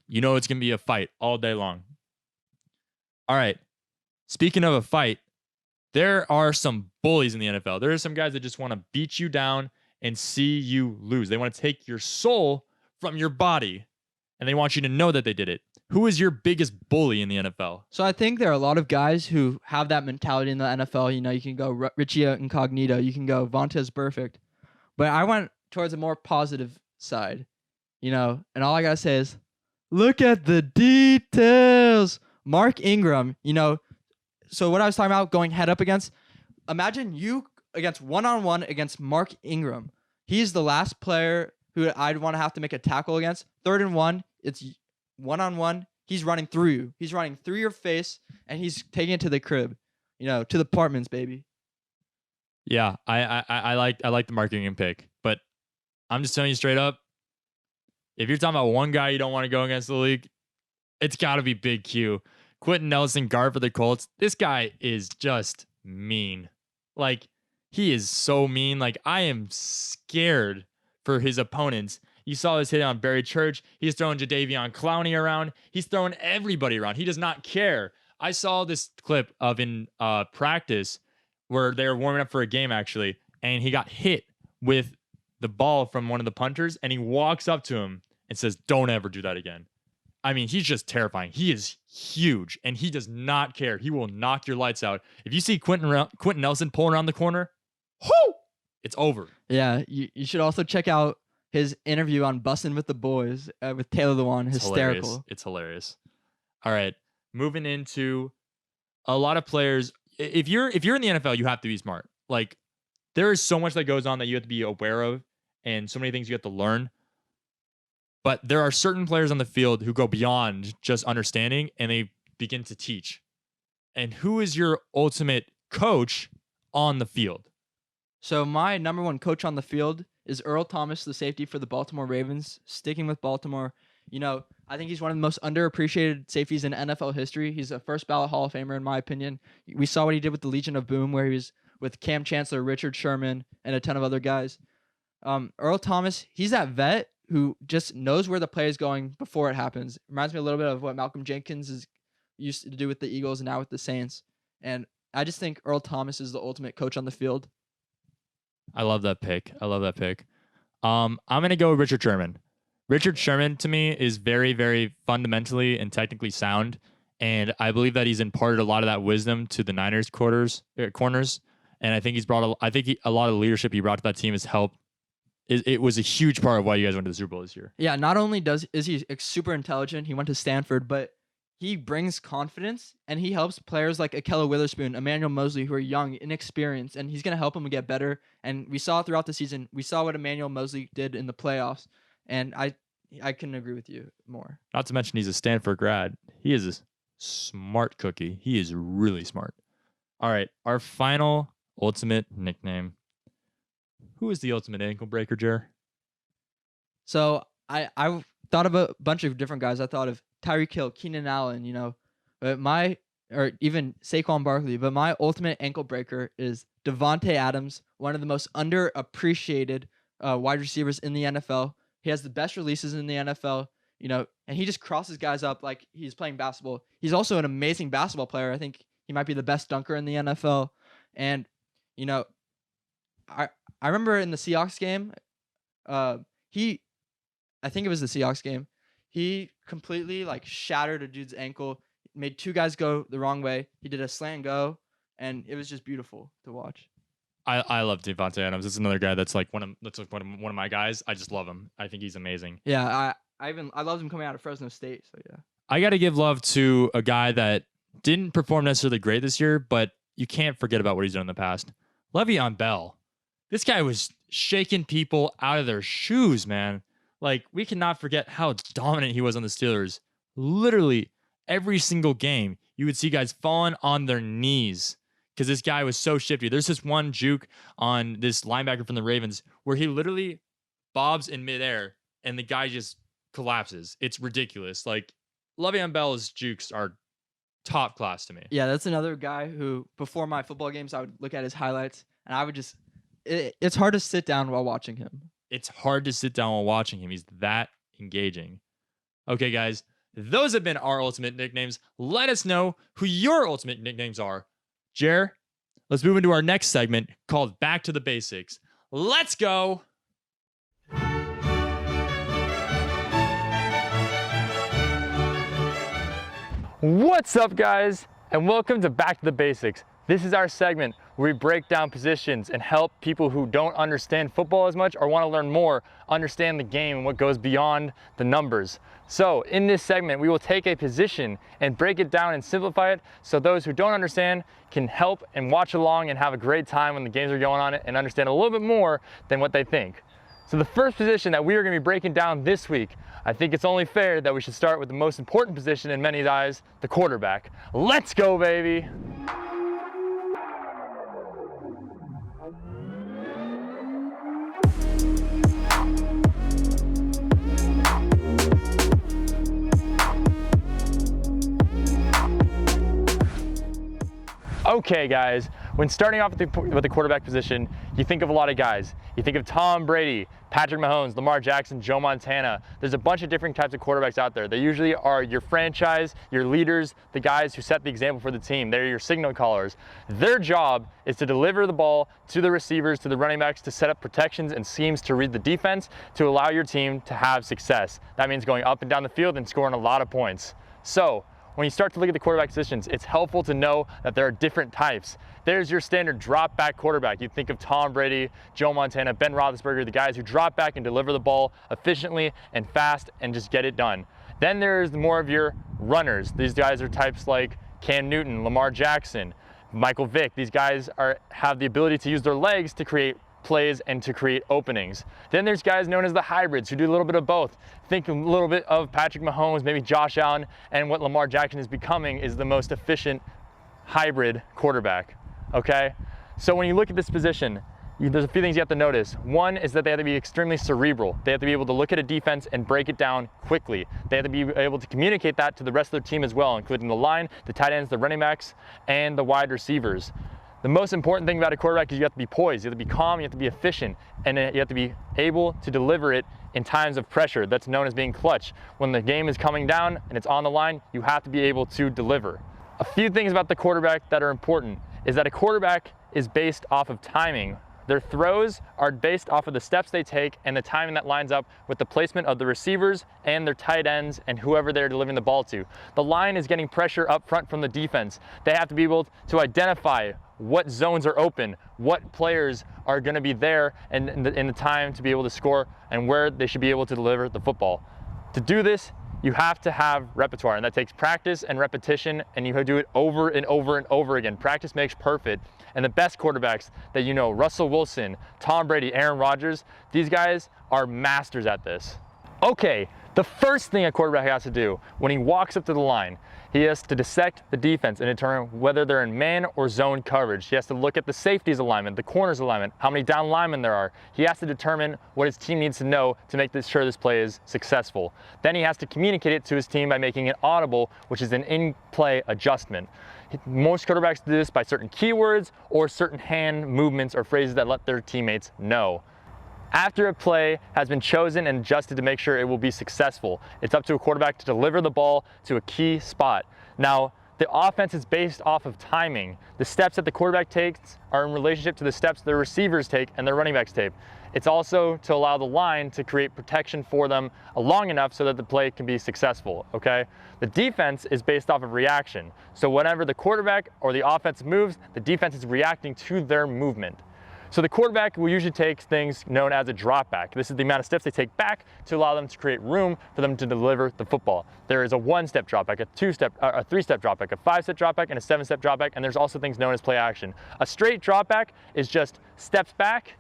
you know it's going to be a fight all day long. All right. Speaking of a fight, there are some bullies in the NFL. There are some guys that just want to beat you down and see you lose. They want to take your soul from your body, and they want you to know that they did it. Who is your biggest bully in the NFL? So I think there are a lot of guys who have that mentality in the NFL. You know, you can go Richie Incognito. You can go Vontaze Burfict. But I went towards a more positive side, you know, and all I got to say is, look at the details. Mark Ingram, you know, so what I was talking about going head up against, imagine you against one-on-one against Mark Ingram. He's the last player who I'd want to have to make a tackle against. 3rd and 1, it's one-on-one. He's running through you. He's running through your face, and he's taking it to the crib, you know, to the apartments, baby. Yeah, I like the Mark Ingram pick, but I'm just telling you straight up, if you're talking about one guy you don't want to go against the league, it's got to be Big Q. Quentin Nelson, guard for the Colts. This guy is just mean. Like, he is so mean. Like, I am scared for his opponents. You saw this hit on Barry Church. He's throwing Jadeveon Clowney around. He's throwing everybody around. He does not care. I saw this clip of in practice where they were warming up for a game, actually, and he got hit with the ball from one of the punters, and he walks up to him and says, don't ever do that again. I mean, he's just terrifying. He is huge, and he does not care. He will knock your lights out. If you see Quentin Nelson pulling around the corner, whoo, it's over. Yeah, you should also check out his interview on Bussin' with the Boys with Taylor Lewan. Hysterical. It's hilarious. All right, moving into a lot of players. If you're in the NFL, you have to be smart. Like, there is so much that goes on that you have to be aware of, and so many things you have to learn. But there are certain players on the field who go beyond just understanding, and they begin to teach. And who is your ultimate coach on the field? So my number one coach on the field is Earl Thomas, the safety for the Baltimore Ravens. Sticking with Baltimore, you know, I think he's one of the most underappreciated safeties in NFL history. He's a first ballot Hall of Famer, in my opinion. We saw what he did with the Legion of Boom, where he was with Cam Chancellor, Richard Sherman, and a ton of other guys. Earl Thomas, he's that vet who just knows where the play is going before it happens. Reminds me a little bit of what Malcolm Jenkins used to do with the Eagles and now with the Saints. And I just think Earl Thomas is the ultimate coach on the field. I love that pick. I'm going to go with Richard Sherman. Richard Sherman, to me, is very, very fundamentally and technically sound. And I believe that he's imparted a lot of that wisdom to the Niners corners. And I think a lot of the leadership he brought to that team has helped. It was a huge part of why you guys went to the Super Bowl this year. Yeah, not only is he super intelligent, he went to Stanford, but he brings confidence, and he helps players like Ahkello Witherspoon, Emmanuel Mosley, who are young, inexperienced, and he's going to help them get better. And we saw throughout the season, we saw what Emmanuel Mosley did in the playoffs, and I couldn't agree with you more. Not to mention he's a Stanford grad. He is a smart cookie. He is really smart. All right, our final ultimate nickname. Who is the ultimate ankle breaker, Jer? So I thought of a bunch of different guys. I thought of Tyreek Hill, Keenan Allen, you know, or even Saquon Barkley. But my ultimate ankle breaker is Devontae Adams, one of the most underappreciated wide receivers in the NFL. He has the best releases in the NFL, you know, and he just crosses guys up like he's playing basketball. He's also an amazing basketball player. I think he might be the best dunker in the NFL. And, you know, I remember in the Seahawks game, I think it was the Seahawks game, he completely like shattered a dude's ankle, made two guys go the wrong way. He did a slant go, and it was just beautiful to watch. I love Devontae Adams. This is another guy that's like one of my guys. I just love him. I think he's amazing. Yeah, I loved him coming out of Fresno State. So yeah, I got to give love to a guy that didn't perform necessarily great this year, but you can't forget about what he's done in the past. Le'Veon Bell. This guy was shaking people out of their shoes, man. Like, we cannot forget how dominant he was on the Steelers. Literally every single game, you would see guys falling on their knees because this guy was so shifty. There's this one juke on this linebacker from the Ravens where he literally bobs in midair and the guy just collapses. It's ridiculous. Like, Le'Veon Bell's jukes are top class to me. Yeah, that's another guy who, before my football games, I would look at his highlights and I would just, it's hard to sit down while watching him. It's hard to sit down while watching him. He's that engaging. Okay, guys, those have been our ultimate nicknames. Let us know who your ultimate nicknames are. Jer, let's move into our next segment called Back to the Basics. Let's go. What's up, guys, and welcome to Back to the Basics. This is our segment where we break down positions and help people who don't understand football as much or want to learn more understand the game and what goes beyond the numbers. So in this segment, we will take a position and break it down and simplify it so those who don't understand can help and watch along and have a great time when the games are going on it and understand a little bit more than what they think. So the first position that we are going to be breaking down this week, I think it's only fair that we should start with the most important position in many eyes, the quarterback. Let's go, baby. Okay, guys, when starting off with the quarterback position, you think of a lot of guys. You think of Tom Brady, Patrick Mahomes, Lamar Jackson, Joe Montana. There's a bunch of different types of quarterbacks out there. They usually are your franchise, your leaders, the guys who set the example for the team. They're your signal callers. Their job is to deliver the ball to the receivers, to the running backs, to set up protections and schemes to read the defense, to allow your team to have success. That means going up and down the field and scoring a lot of points. So, when you start to look at the quarterback positions, it's helpful to know that there are different types. There's your standard drop back quarterback. You think of Tom Brady, Joe Montana, Ben Roethlisberger, the guys who drop back and deliver the ball efficiently and fast and just get it done. Then there's more of your runners. These guys are types like Cam Newton, Lamar Jackson, Michael Vick. These guys have the ability to use their legs to create plays and to create openings. Then there's guys known as the hybrids who do a little bit of both. Think a little bit of Patrick Mahomes, maybe Josh Allen, and what Lamar Jackson is becoming is the most efficient hybrid quarterback, okay? So when you look at this position, there's a few things you have to notice. One is that they have to be extremely cerebral. They have to be able to look at a defense and break it down quickly. They have to be able to communicate that to the rest of their team as well, including the line, the tight ends, the running backs, and the wide receivers. The most important thing about a quarterback is you have to be poised, you have to be calm, you have to be efficient, and you have to be able to deliver it in times of pressure. That's known as being clutch. When the game is coming down and it's on the line, you have to be able to deliver. A few things about the quarterback that are important is that a quarterback is based off of timing. Their throws are based off of the steps they take and the timing that lines up with the placement of the receivers and their tight ends and whoever they're delivering the ball to. The line is getting pressure up front from the defense. They have to be able to identify what zones are open, what players are going to be there and in the time to be able to score and where they should be able to deliver the football. To do this, you have to have repertoire, and that takes practice and repetition, and you do it over and over and over again. Practice makes perfect. And the best quarterbacks that you know, Russell Wilson, Tom Brady, Aaron Rodgers, these guys are masters at this. Okay, the first thing a quarterback has to do when he walks up to the line, he has to dissect the defense and determine whether they're in man or zone coverage. He has to look at the safeties alignment, the corners alignment, how many down linemen there are. He has to determine what his team needs to know to make sure this play is successful. Then he has to communicate it to his team by making it audible, which is an in-play adjustment. Most quarterbacks do this by certain keywords or certain hand movements or phrases that let their teammates know. After a play has been chosen and adjusted to make sure it will be successful, it's up to a quarterback to deliver the ball to a key spot. Now, the offense is based off of timing. The steps that the quarterback takes are in relationship to the steps the receivers take and their running backs take. It's also to allow the line to create protection for them long enough so that the play can be successful, okay? The defense is based off of reaction. So whenever the quarterback or the offense moves, the defense is reacting to their movement. So the quarterback will usually take things known as a drop back. This is the amount of steps they take back to allow them to create room for them to deliver the football. There is a 1-step drop back, a 3-step drop back, a 5-step drop back, and a 7-step drop back, and there's also things known as play action. A straight drop back is just steps back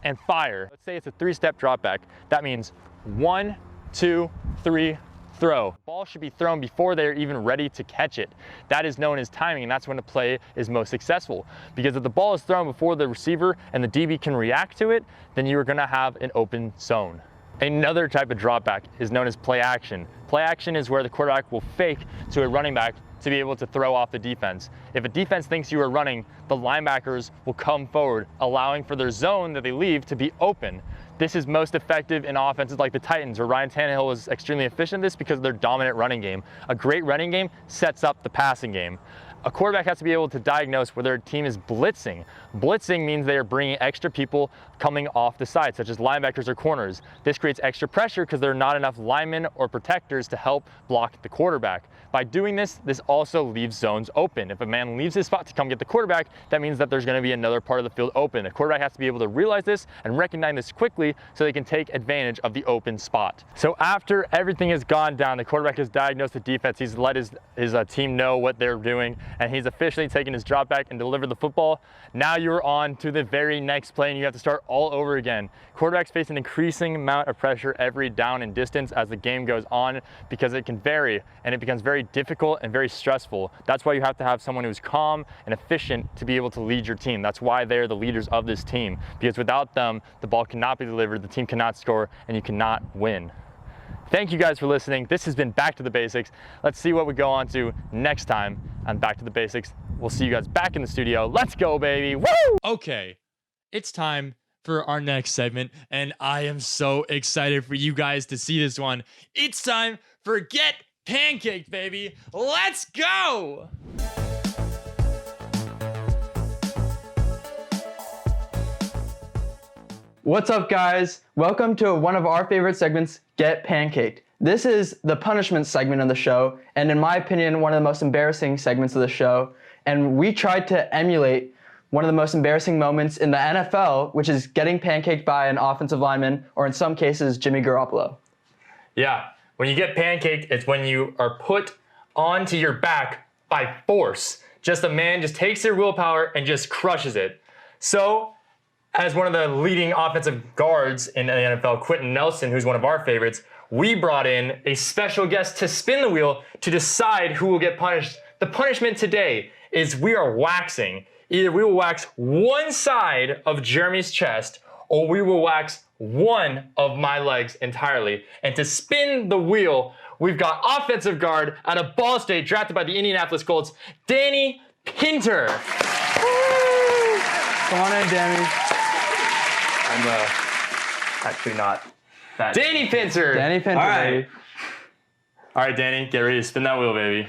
and fire. Let's say it's a 3-step drop back. That means 1, 2, 3, throw. The ball should be thrown before they're even ready to catch it. That is known as timing, and that's when the play is most successful. Because if the ball is thrown before the receiver and the DB can react to it, then you are gonna have an open zone. Another type of dropback is known as play action. Play action is where the quarterback will fake to a running back to be able to throw off the defense. If a defense thinks you are running, the linebackers will come forward, allowing for their zone that they leave to be open. This is most effective in offenses like the Titans, where Ryan Tannehill is extremely efficient at this because of their dominant running game. A great running game sets up the passing game. A quarterback has to be able to diagnose whether a team is blitzing. Blitzing means they are bringing extra people coming off the side, such as linebackers or corners. This creates extra pressure because there are not enough linemen or protectors to help block the quarterback. By doing this, this also leaves zones open. If a man leaves his spot to come get the quarterback, that means that there's going to be another part of the field open. The quarterback has to be able to realize this and recognize this quickly so they can take advantage of the open spot. So after everything has gone down, the quarterback has diagnosed the defense, he's let his team know what they're doing, and he's officially taken his drop back and delivered the football. Now you're on to the very next play and you have to start all over again. Quarterbacks face an increasing amount of pressure every down and distance as the game goes on because it can vary and it becomes very difficult and very stressful. That's why you have to have someone who's calm and efficient to be able to lead your team. That's why they're the leaders of this team, because without them, the ball cannot be delivered, the team cannot score, and you cannot win. Thank you guys for listening. This has been Back to the Basics. Let's see what we go on to next time on Back to the Basics. We'll see you guys back in the studio. Let's go, baby. Woo! Okay, it's time for our next segment, and I am so excited for you guys to see this one. It's time for Get Pancaked, baby. Let's go! What's up, guys? Welcome to one of our favorite segments, Get Pancaked. This is the punishment segment of the show, and in my opinion, one of the most embarrassing segments of the show. And we tried to emulate one of the most embarrassing moments in the NFL, which is getting pancaked by an offensive lineman, or in some cases, Jimmy Garoppolo. Yeah, when you get pancaked, it's when you are put onto your back by force. Just a man just takes their willpower and just crushes it. So, as one of the leading offensive guards in the NFL, Quentin Nelson, who's one of our favorites, we brought in a special guest to spin the wheel to decide who will get punished. The punishment today is we are waxing. Either we will wax one side of Jeremy's chest, or we will wax one of my legs entirely. And to spin the wheel, we've got offensive guard out of Ball State, drafted by the Indianapolis Colts, Danny Pinter. Woo! Come on in, Danny. I'm actually not that. Danny Pinter. Danny Pinter, All right. baby. All right, Danny, get ready to spin that wheel, baby.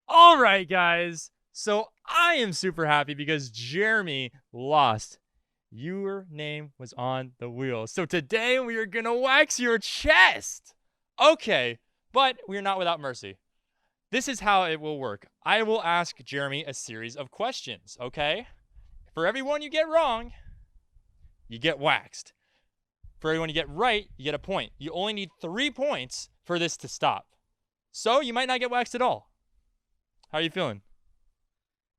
All right, guys. So I am super happy because Jeremy lost. Your name was on the wheel. So today we are going to wax your chest. Okay, but we're not without mercy. This is how it will work. I will ask Jeremy a series of questions, okay? For every one you get wrong, you get waxed. For every one you get right, you get a point. You only need 3 points for this to stop. So you might not get waxed at all. How are you feeling?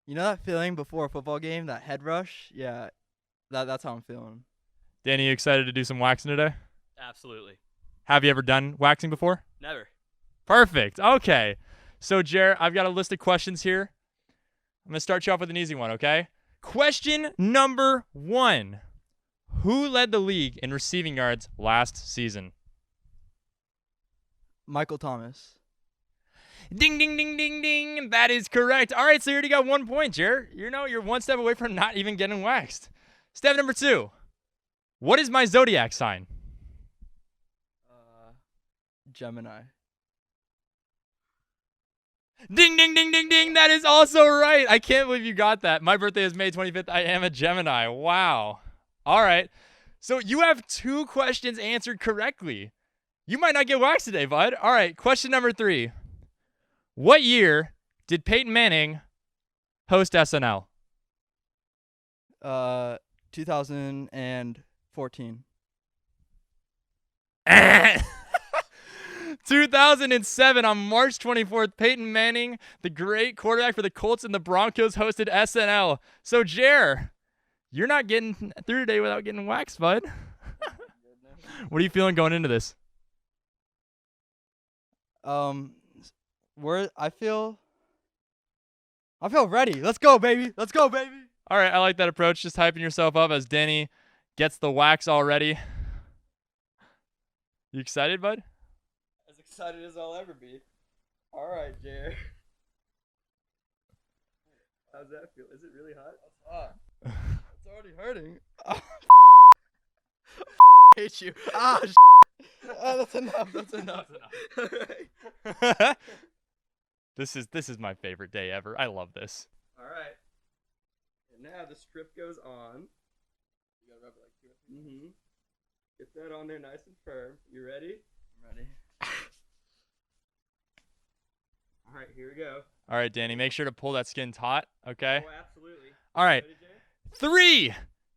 You know that feeling before a football game, that head rush? Yeah, that's how I'm feeling. Danny, you excited to do some waxing today? Absolutely. Have you ever done waxing before? Never. Perfect. Okay. So, Jer, I've got a list of questions here. I'm going to start you off with an easy one, okay? Question number 1. Who led the league in receiving yards last season? Michael Thomas. Ding, ding, ding, ding, ding. That is correct. All right, so you already got 1 point, Jer. You're one step away from not even getting waxed. Step number 2. What is my zodiac sign? Gemini. Ding, ding, ding, ding, ding. That is also right. I can't believe you got that. My birthday is May 25th. I am a Gemini. Wow. All right. So you have 2 questions answered correctly. You might not get waxed today, bud. All right. Question number 3. What year did Peyton Manning host SNL? 2004. 2014. 2007, on March 24th, Peyton Manning, the great quarterback for the Colts and the Broncos, hosted SNL. So, Jer, you're not getting through today without getting waxed, bud. What are you feeling going into this? I feel ready. Let's go, baby. Let's go, baby. All right, I like that approach. Just hyping yourself up as Danny gets the wax already. You excited, bud? As excited as I'll ever be. All right, Jer. How's that feel? Is it really hot? It's hot. It's already hurting. Hate you. That's enough. That's enough. All right. This is my favorite day ever. I love this. All right. And now the strip goes on. You gotta rub it like 2 or 3 times. Get that on there nice and firm. You ready? I'm ready. All right, here we go. All right, Danny, make sure to pull that skin taut, okay? Oh, absolutely. All right. Ready, Jay? 3,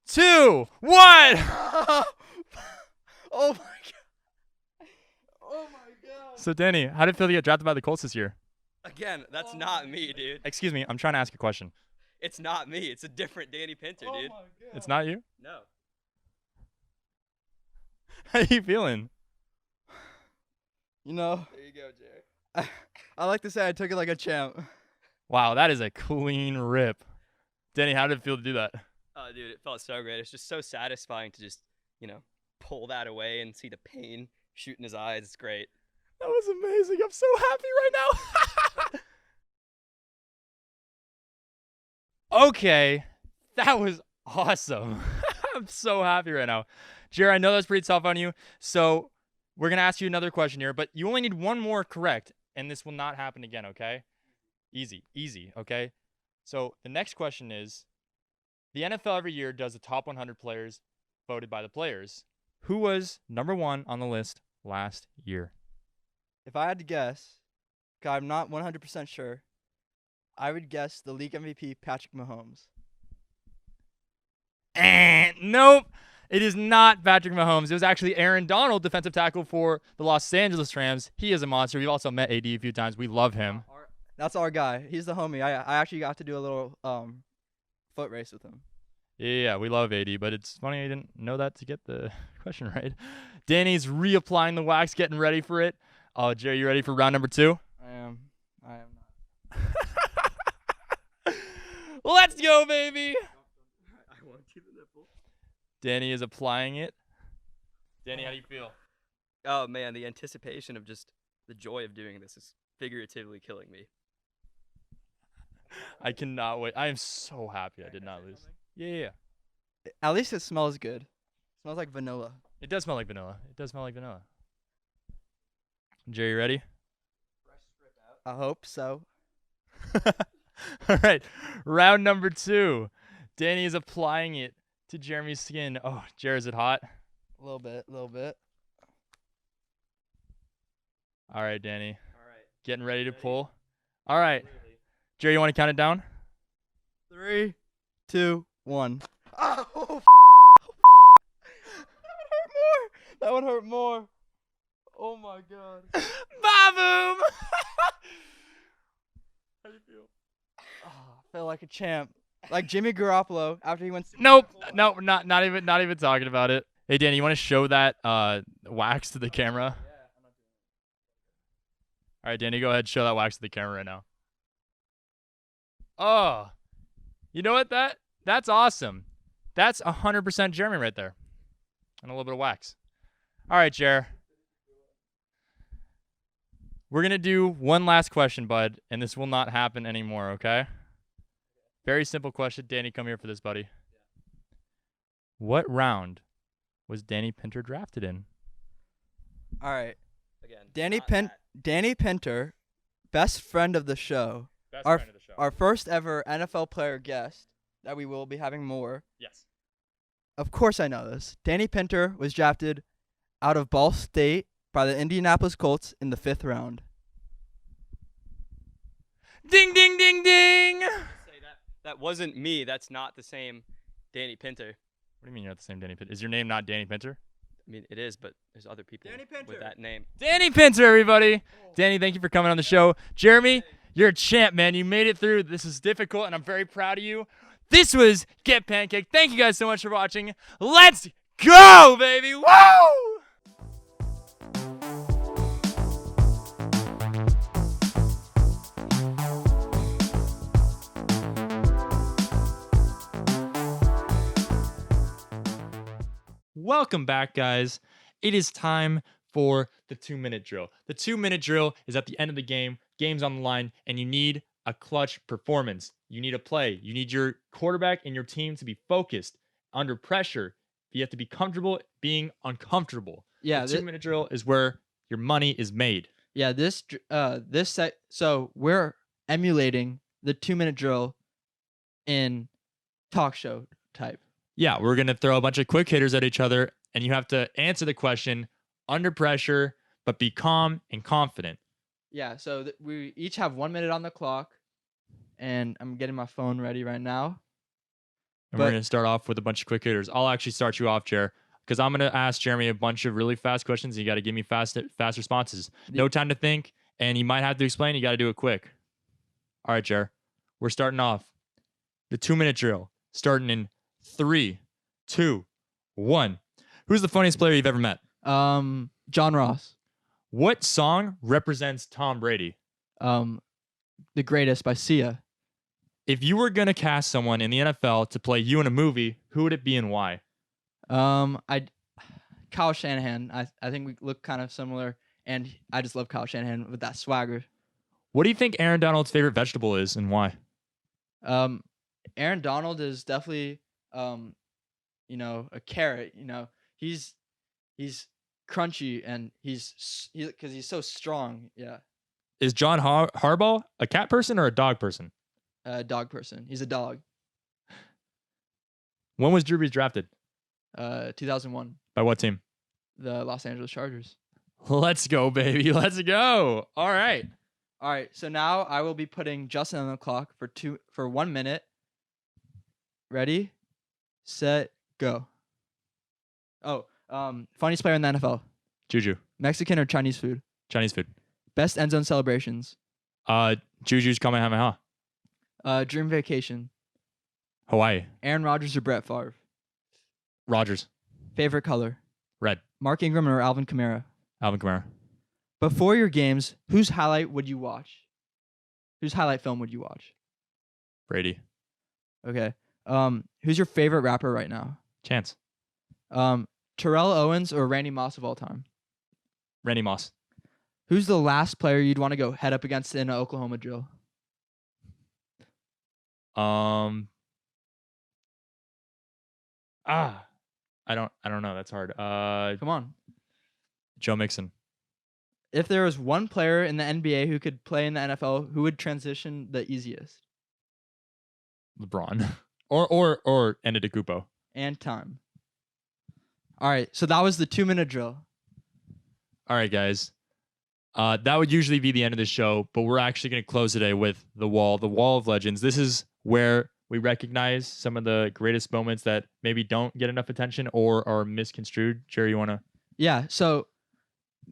2, 1. Oh my god. Oh my god. So, Danny, how did it feel to get drafted by the Colts this year? Again, that's not me, dude. Excuse me, I'm trying to ask a question. It's not me. It's a different Danny Pinter, dude. my god. It's not you? No. How you feeling? You know, There you go, Jay. I like to say I took it like a champ. Wow, that is a clean rip. Danny, how did it feel to do that? Oh, dude, it felt so great. It's just so satisfying to just, pull that away and see the pain shoot in his eyes. It's great. That was amazing. I'm so happy right now. Okay, that was awesome. I'm so happy right now. Jared, I know that's pretty tough on you, so we're going to ask you another question here, but you only need one more correct, and this will not happen again, okay? Easy, okay? So the next question is, the NFL every year does the top 100 players voted by the players. Who was number 1 on the list last year? If I had to guess, 'cause I'm not 100% sure, I would guess the league MVP, Patrick Mahomes. Nope. It is not Patrick Mahomes. It was actually Aaron Donald, defensive tackle for the Los Angeles Rams. He is a monster. We've also met AD a few times. We love him. That's our guy. He's the homie. I actually got to do a little foot race with him. Yeah, we love AD, but it's funny I didn't know that to get the question right. Danny's reapplying the wax, getting ready for it. Oh, Jerry, you ready for round number 2? I am not. Let's go, baby. I want you the nipple. Danny is applying it. Danny, how do you feel? Oh, man, the anticipation of just the joy of doing this is figuratively killing me. I cannot wait. I am so happy I did not lose. Yeah. At least it smells good. It smells like vanilla. It does smell like vanilla. Jerry, you ready? I hope so. All right. Round number 2. Danny is applying it to Jeremy's skin. Oh, Jerry, is it hot? A little bit. All right, Danny. All right. Getting ready to pull. All right. Jerry, you want to count it down? 3, 2, 1. Oh, that one hurt more. Oh my god. Ba-boom! How do you feel? Oh, I feel like a champ. Like Jimmy Garoppolo after he went. Nope. No, not even talking about it. Hey, Danny, you want to show that wax to the camera? All right, Danny, go ahead and show that wax to the camera right now. Oh, you know what? That's awesome. That's 100% Jeremy right there. And a little bit of wax. All right, Jer. We're going to do one last question, bud, and this will not happen anymore, okay? Very simple question. Danny, come here for this, buddy. What round was Danny Pinter drafted in? All right. Again, Danny Pinter, best friend of the show. Best Our- friend of the show. Our first ever NFL player guest that we will be having more. Yes. Of course I know this. Danny Pinter was drafted out of Ball State by the Indianapolis Colts in the 5th round. Ding, ding, ding, ding. Say that wasn't me. That's not the same Danny Pinter. What do you mean you're not the same Danny Pinter? Is your name not Danny Pinter? I mean, it is, but there's other people Danny Pinter. with that name. Danny Pinter, everybody. Danny, thank you for coming on the show. Jeremy, you're a champ, man. You made it through. This is difficult, and I'm very proud of you. This was Get Pancaked. Thank you guys so much for watching. Let's go, baby. Woo! Welcome back, guys. It is time for the 2-minute drill. The 2-minute drill is at the end of the game. Game's on the line, and you need a clutch performance. You need a play. You need your quarterback and your team to be focused under pressure. You have to be comfortable being uncomfortable. Yeah, the 2-minute drill is where your money is made. Yeah, so we're emulating the 2-minute drill in talk show type. Yeah, we're going to throw a bunch of quick hitters at each other, and you have to answer the question under pressure, but be calm and confident. Yeah, so we each have 1 minute on the clock, and I'm getting my phone ready right now. And we're going to start off with a bunch of quick hitters. I'll actually start you off, Jer, because I'm going to ask Jeremy a bunch of really fast questions. And you got to give me fast responses. No time to think, and you might have to explain. You got to do it quick. All right, Jer. We're starting off the 2-minute drill, starting in 3, 2, 1. Who's the funniest player you've ever met? John Ross. What song represents Tom Brady? The Greatest by Sia. If you were going to cast someone in the NFL to play you in a movie, who would it be and why? Kyle Shanahan. I think we look kind of similar, and I just love Kyle Shanahan with that swagger. What do you think Aaron Donald's favorite vegetable is and why? Aaron Donald is definitely a carrot. He's crunchy and because he's so strong. Yeah. Is John Harbaugh a cat person or a dog person? Dog person. He's a dog. When was Drew Brees drafted? 2001. By what team? The Los Angeles Chargers. Let's go, baby. Let's go. All right. So now I will be putting Justin on the clock for 1 minute. Ready, set, go. Funniest player in the NFL. Juju. Mexican or Chinese food? Chinese food. Best end zone celebrations. Juju's Kamehameha. Dream vacation. Hawaii. Aaron Rodgers or Brett Favre? Rodgers. Favorite color? Red. Mark Ingram or Alvin Kamara? Alvin Kamara. Before your games, whose highlight would you watch? Whose highlight film would you watch? Brady. Okay. Who's your favorite rapper right now? Chance. Terrell Owens or Randy Moss of all time? Randy Moss. Who's the last player you'd want to go head up against in an Oklahoma drill? I don't know. That's hard. Come on. Joe Mixon. If there was one player in the NBA who could play in the NFL, who would transition the easiest? LeBron. or Antetokounmpo. And time. All right, so that was the 2-minute drill. All right, guys. That would usually be the end of the show, but we're actually going to close today with the Wall of Legends. This is where we recognize some of the greatest moments that maybe don't get enough attention or are misconstrued. Jerry, you want to? Yeah, so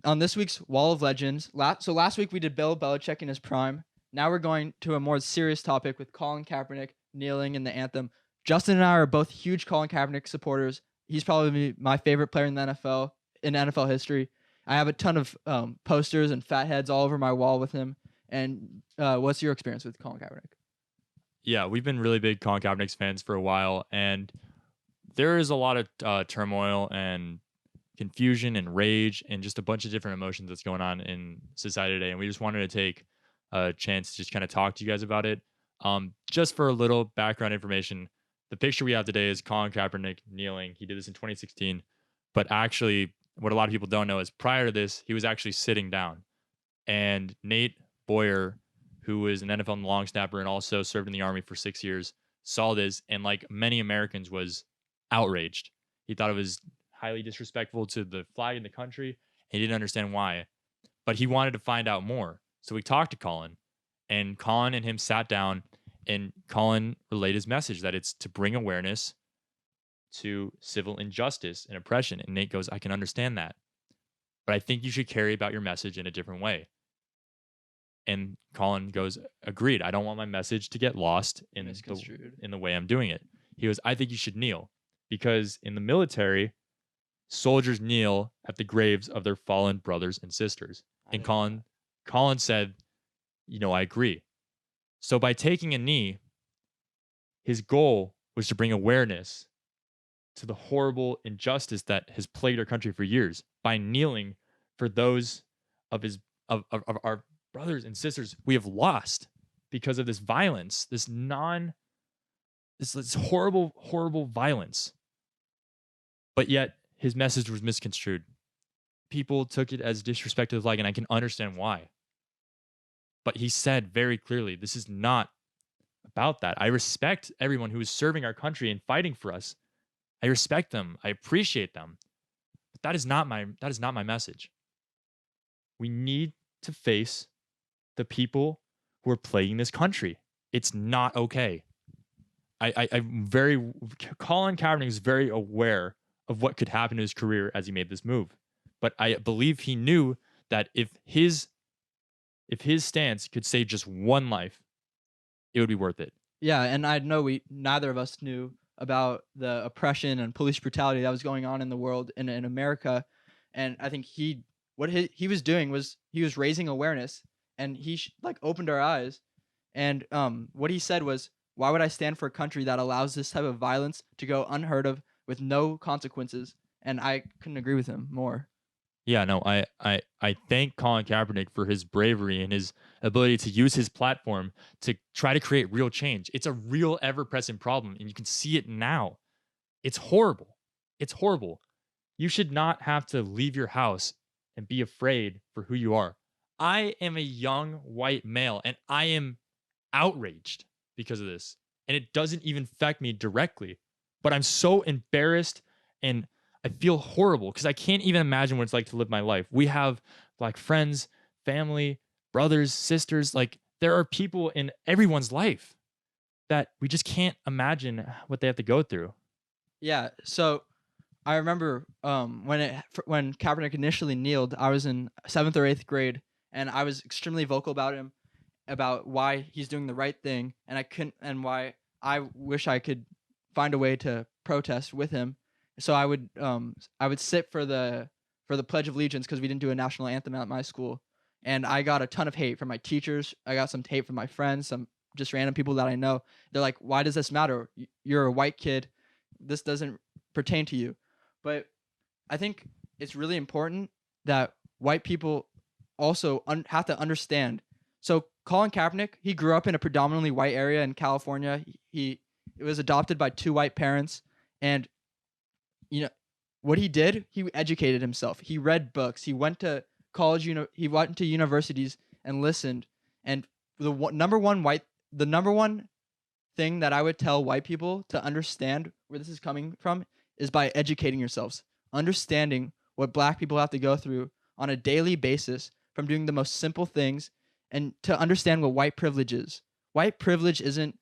on this week's Wall of Legends, last week we did Bill Belichick in his prime. Now we're going to a more serious topic with Colin Kaepernick kneeling in the anthem. Justin and I are both huge Colin Kaepernick supporters. He's probably my favorite player in the NFL, in NFL history. I have a ton of posters and fat heads all over my wall with him. And what's your experience with Colin Kaepernick? Yeah, we've been really big Colin Kaepernick fans for a while, and there is a lot of turmoil and confusion and rage and just a bunch of different emotions that's going on in society today. And we just wanted to take a chance to just kind of talk to you guys about it. Just for a little background information, the picture we have today is Colin Kaepernick kneeling. He did this in 2016, but actually what a lot of people don't know is prior to this, he was actually sitting down. And Nate Boyer, who was an NFL long snapper and also served in the Army for 6 years, saw this and, like many Americans, was outraged. He thought it was highly disrespectful to the flag in the country. He didn't understand why, but he wanted to find out more. So we talked to Colin, and Colin and him sat down, and Colin relayed his message that it's to bring awareness to civil injustice and oppression. And Nate goes, I can understand that. But I think you should carry about your message in a different way. And Colin goes, agreed. I don't want my message to get lost in the way I'm doing it. He goes, I think you should kneel, because in the military, soldiers kneel at the graves of their fallen brothers and sisters. And Colin said, I agree. So by taking a knee, his goal was to bring awareness to the horrible injustice that has plagued our country for years. By kneeling for those of our brothers and sisters we have lost because of this violence, this horrible, horrible violence. But yet his message was misconstrued. People took it as disrespect to the flag, and I can understand why. But he said very clearly, this is not about that. I respect everyone who is serving our country and fighting for us. I respect them. I appreciate them. But that is not my message. We need to face the people who are plaguing this country. It's not okay. Colin Kaepernick is very aware of what could happen to his career as he made this move. But I believe he knew that if his stance could save just one life, it would be worth it. Yeah, and I know neither of us knew about the oppression and police brutality that was going on in the world and in America. And I think what he was doing was he was raising awareness, and he opened our eyes. And what he said was, why would I stand for a country that allows this type of violence to go unheard of with no consequences? And I couldn't agree with him more. Yeah, no, I thank Colin Kaepernick for his bravery and his ability to use his platform to try to create real change. It's a real ever-present problem, and you can see it now. It's horrible. It's horrible. You should not have to leave your house and be afraid for who you are. I am a young white male, and I am outraged because of this. And it doesn't even affect me directly, but I'm so embarrassed, and I feel horrible because I can't even imagine what it's like to live my life. We have friends, family, brothers, sisters. There are people in everyone's life that we just can't imagine what they have to go through. Yeah. So I remember when Kaepernick initially kneeled, I was in 7th or 8th grade, and I was extremely vocal about him, about why he's doing the right thing, and why I wish I could find a way to protest with him. So I would sit for the Pledge of Allegiance, because we didn't do a national anthem at my school, and I got a ton of hate from my teachers. I got some hate from my friends, some just random people that I know. They're like, "Why does this matter? You're a white kid. This doesn't pertain to you." But I think it's really important that white people also have to understand. So Colin Kaepernick, he grew up in a predominantly white area in California. He was adopted by 2 white parents, and what he did, he educated himself. He read books. He went to college. He went to universities and listened. And the number one thing that I would tell white people to understand where this is coming from is by educating yourselves, understanding what black people have to go through on a daily basis, from doing the most simple things, and to understand what white privilege is. White privilege isn't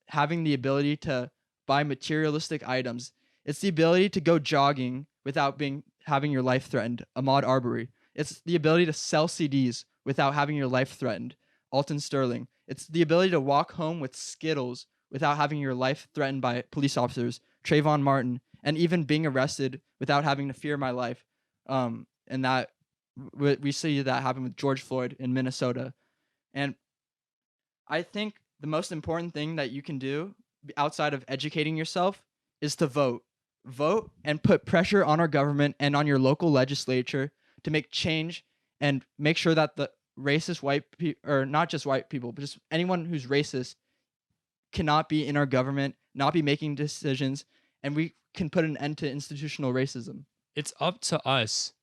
having the ability to buy materialistic items. It's the ability to go jogging without having your life threatened. Ahmaud Arbery. It's the ability to sell CDs without having your life threatened. Alton Sterling. It's the ability to walk home with Skittles without having your life threatened by police officers. Trayvon Martin. And even being arrested without having to fear my life. And that we see that happen with George Floyd in Minnesota. And I think the most important thing that you can do outside of educating yourself is to vote. Vote and put pressure on our government and on your local legislature to make change, and make sure that the racist white people, or not just white people, but just anyone who's racist, cannot be in our government, not be making decisions, and we can put an end to institutional racism. It's up to us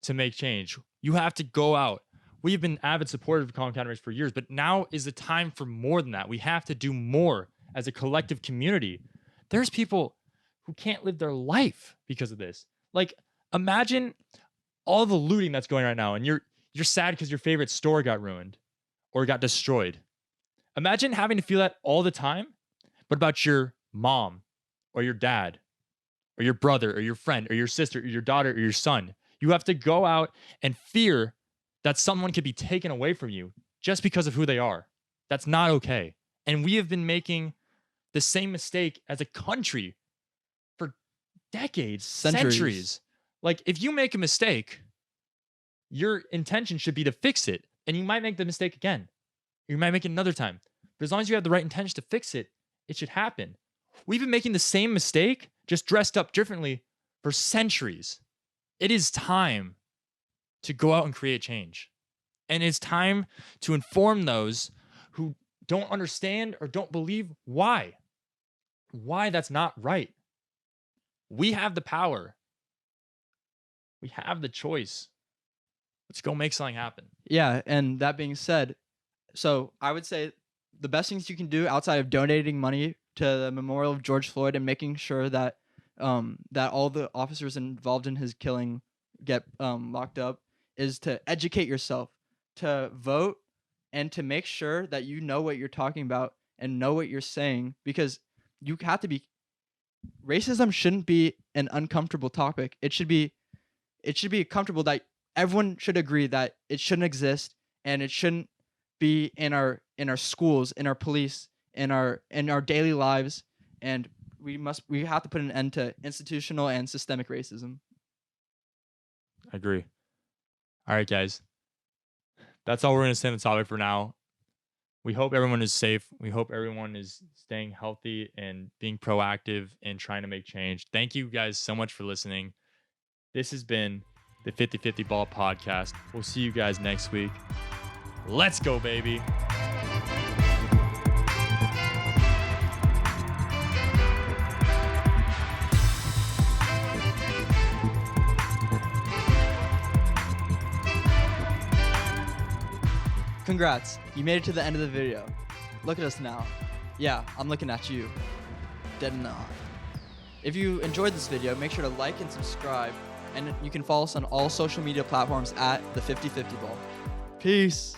to make change. You have to go out. We've been avid supporters of Colin Kaepernick for years, but now is the time for more than that. We have to do more as a collective community. There's people who can't live their life because of this. Imagine all the looting that's going on right now, and you're sad because your favorite store got ruined or got destroyed. Imagine having to feel that all the time, but about your mom or your dad or your brother or your friend or your sister or your daughter or your son. You have to go out and fear that someone could be taken away from you just because of who they are. That's not okay. And we have been making the same mistake as a country for decades, centuries. Like, if you make a mistake, your intention should be to fix it. And you might make the mistake again. You might make it another time. But as long as you have the right intention to fix it, it should happen. We've been making the same mistake, just dressed up differently, for centuries. It is time to go out and create change. And it's time to inform those who don't understand or don't believe why that's not right. We have the power. We have the choice. Let's go make something happen. Yeah, and that being said, so I would say the best things you can do outside of donating money to the memorial of George Floyd and making sure that that all the officers involved in his killing get locked up is to educate yourself, to vote, and to make sure that you know what you're talking about and know what you're saying, because you have to be. Racism shouldn't be an uncomfortable topic. It should be comfortable that everyone should agree that it shouldn't exist, and it shouldn't be in our schools, in our police, in our daily lives, and we have to put an end to institutional and systemic racism. I agree. All right, guys. That's all we're going to say on the topic for now. We hope everyone is safe. We hope everyone is staying healthy and being proactive and trying to make change. Thank you guys so much for listening. This has been the 50/50 Ball Podcast. We'll see you guys next week. Let's go, baby. Congrats, you made it to the end of the video. Look at us now. Yeah, I'm looking at you. Dead in the eye. If you enjoyed this video, make sure to like and subscribe, and you can follow us on all social media platforms at the 50/50 Ball. Peace.